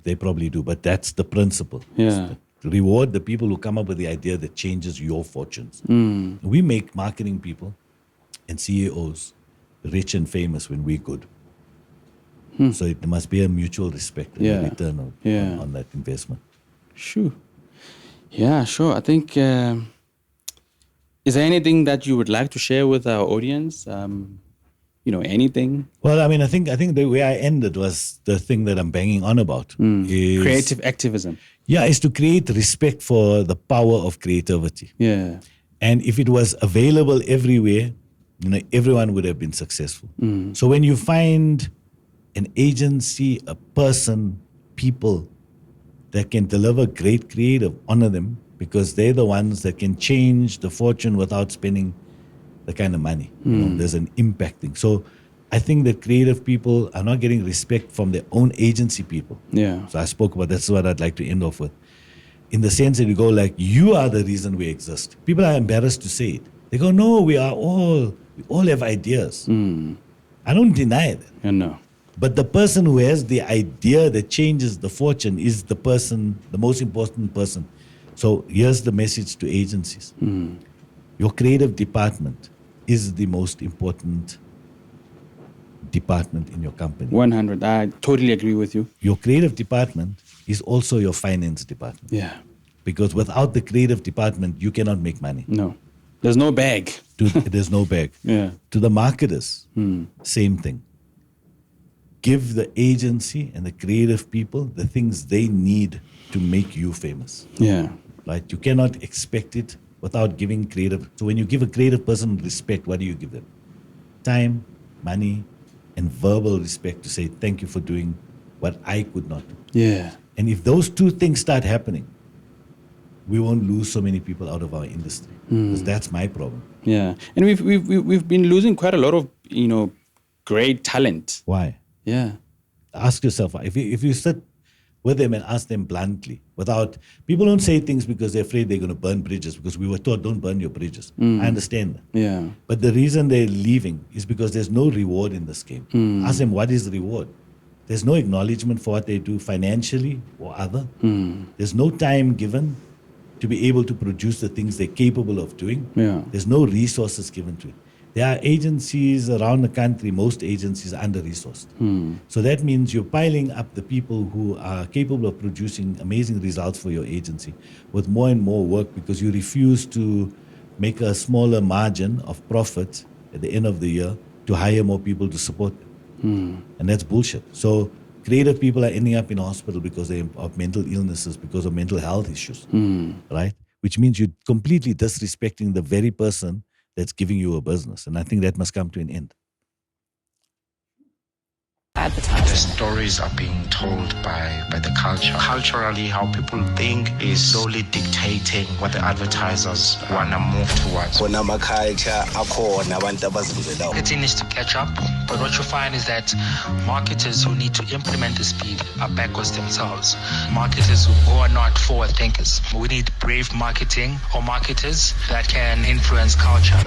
they probably do, but that's the principle. Yeah. To reward the people who come up with the idea that changes your fortunes. We make marketing people and CEOs rich and famous when we're good. So it must be a mutual respect and a return on that investment. Sure. Yeah, sure. I think, is there anything that you would like to share with our audience? Anything? Well, I mean, I think the way I ended was the thing that I'm banging on about. Is, Creative activism. Yeah, is to create respect for the power of creativity. Yeah. And if it was available everywhere, everyone would have been successful. So when you find an agency, a person, people that can deliver great creative, honor them, because they're the ones that can change the fortune without spending the kind of money. There's an impact thing. So I think that creative people are not getting respect from their own agency people. Yeah. So I spoke about that's what I'd like to end off with. In the sense that you go like, you are the reason we exist. People are embarrassed to say it. They go, no, we all have ideas. I don't deny that. Yeah, no. But the person who has the idea that changes the fortune is the person, the most important person. So here's the message to agencies. Your creative department is the most important department in your company. 100. I totally agree with you. Your creative department is also your finance department. Yeah. Because without the creative department, you cannot make money. No. There's no bag. There's no bag. Yeah. To the marketers, same thing. Give the agency and the creative people the things they need to make you famous. Yeah. Right? You cannot expect it without giving creative. So when you give a creative person respect, what do you give them? Time, money, and verbal respect to say, thank you for doing what I could not do. Yeah. And if those two things start happening, we won't lose so many people out of our industry. Because that's my problem. Yeah. And we've been losing quite a lot of, great talent. Why? Yeah. Ask yourself, if you sit with them and ask them bluntly, people don't say things because they're afraid they're going to burn bridges, because we were taught, don't burn your bridges. I understand that. Yeah. But the reason they're leaving is because there's no reward in this game. Ask them, what is the reward? There's no acknowledgement for what they do financially or other. There's no time given to be able to produce the things they're capable of doing. Yeah. There's no resources given to it. There are agencies around the country, most agencies are under-resourced. So that means you're piling up the people who are capable of producing amazing results for your agency with more and more work, because you refuse to make a smaller margin of profit at the end of the year to hire more people to support them. And that's bullshit. So creative people are ending up in hospital because of mental illnesses, because of mental health issues, right? Which means you're completely disrespecting the very person that's giving you a business. And I think that must come to an end. Advertising. The stories are being told by the culture. Culturally, how people think is slowly dictating what the advertisers want to move towards. It needs to catch up, but what you find is that marketers who need to implement the speed are backwards themselves. Marketers who are not forward thinkers. We need brave marketing or marketers that can influence culture.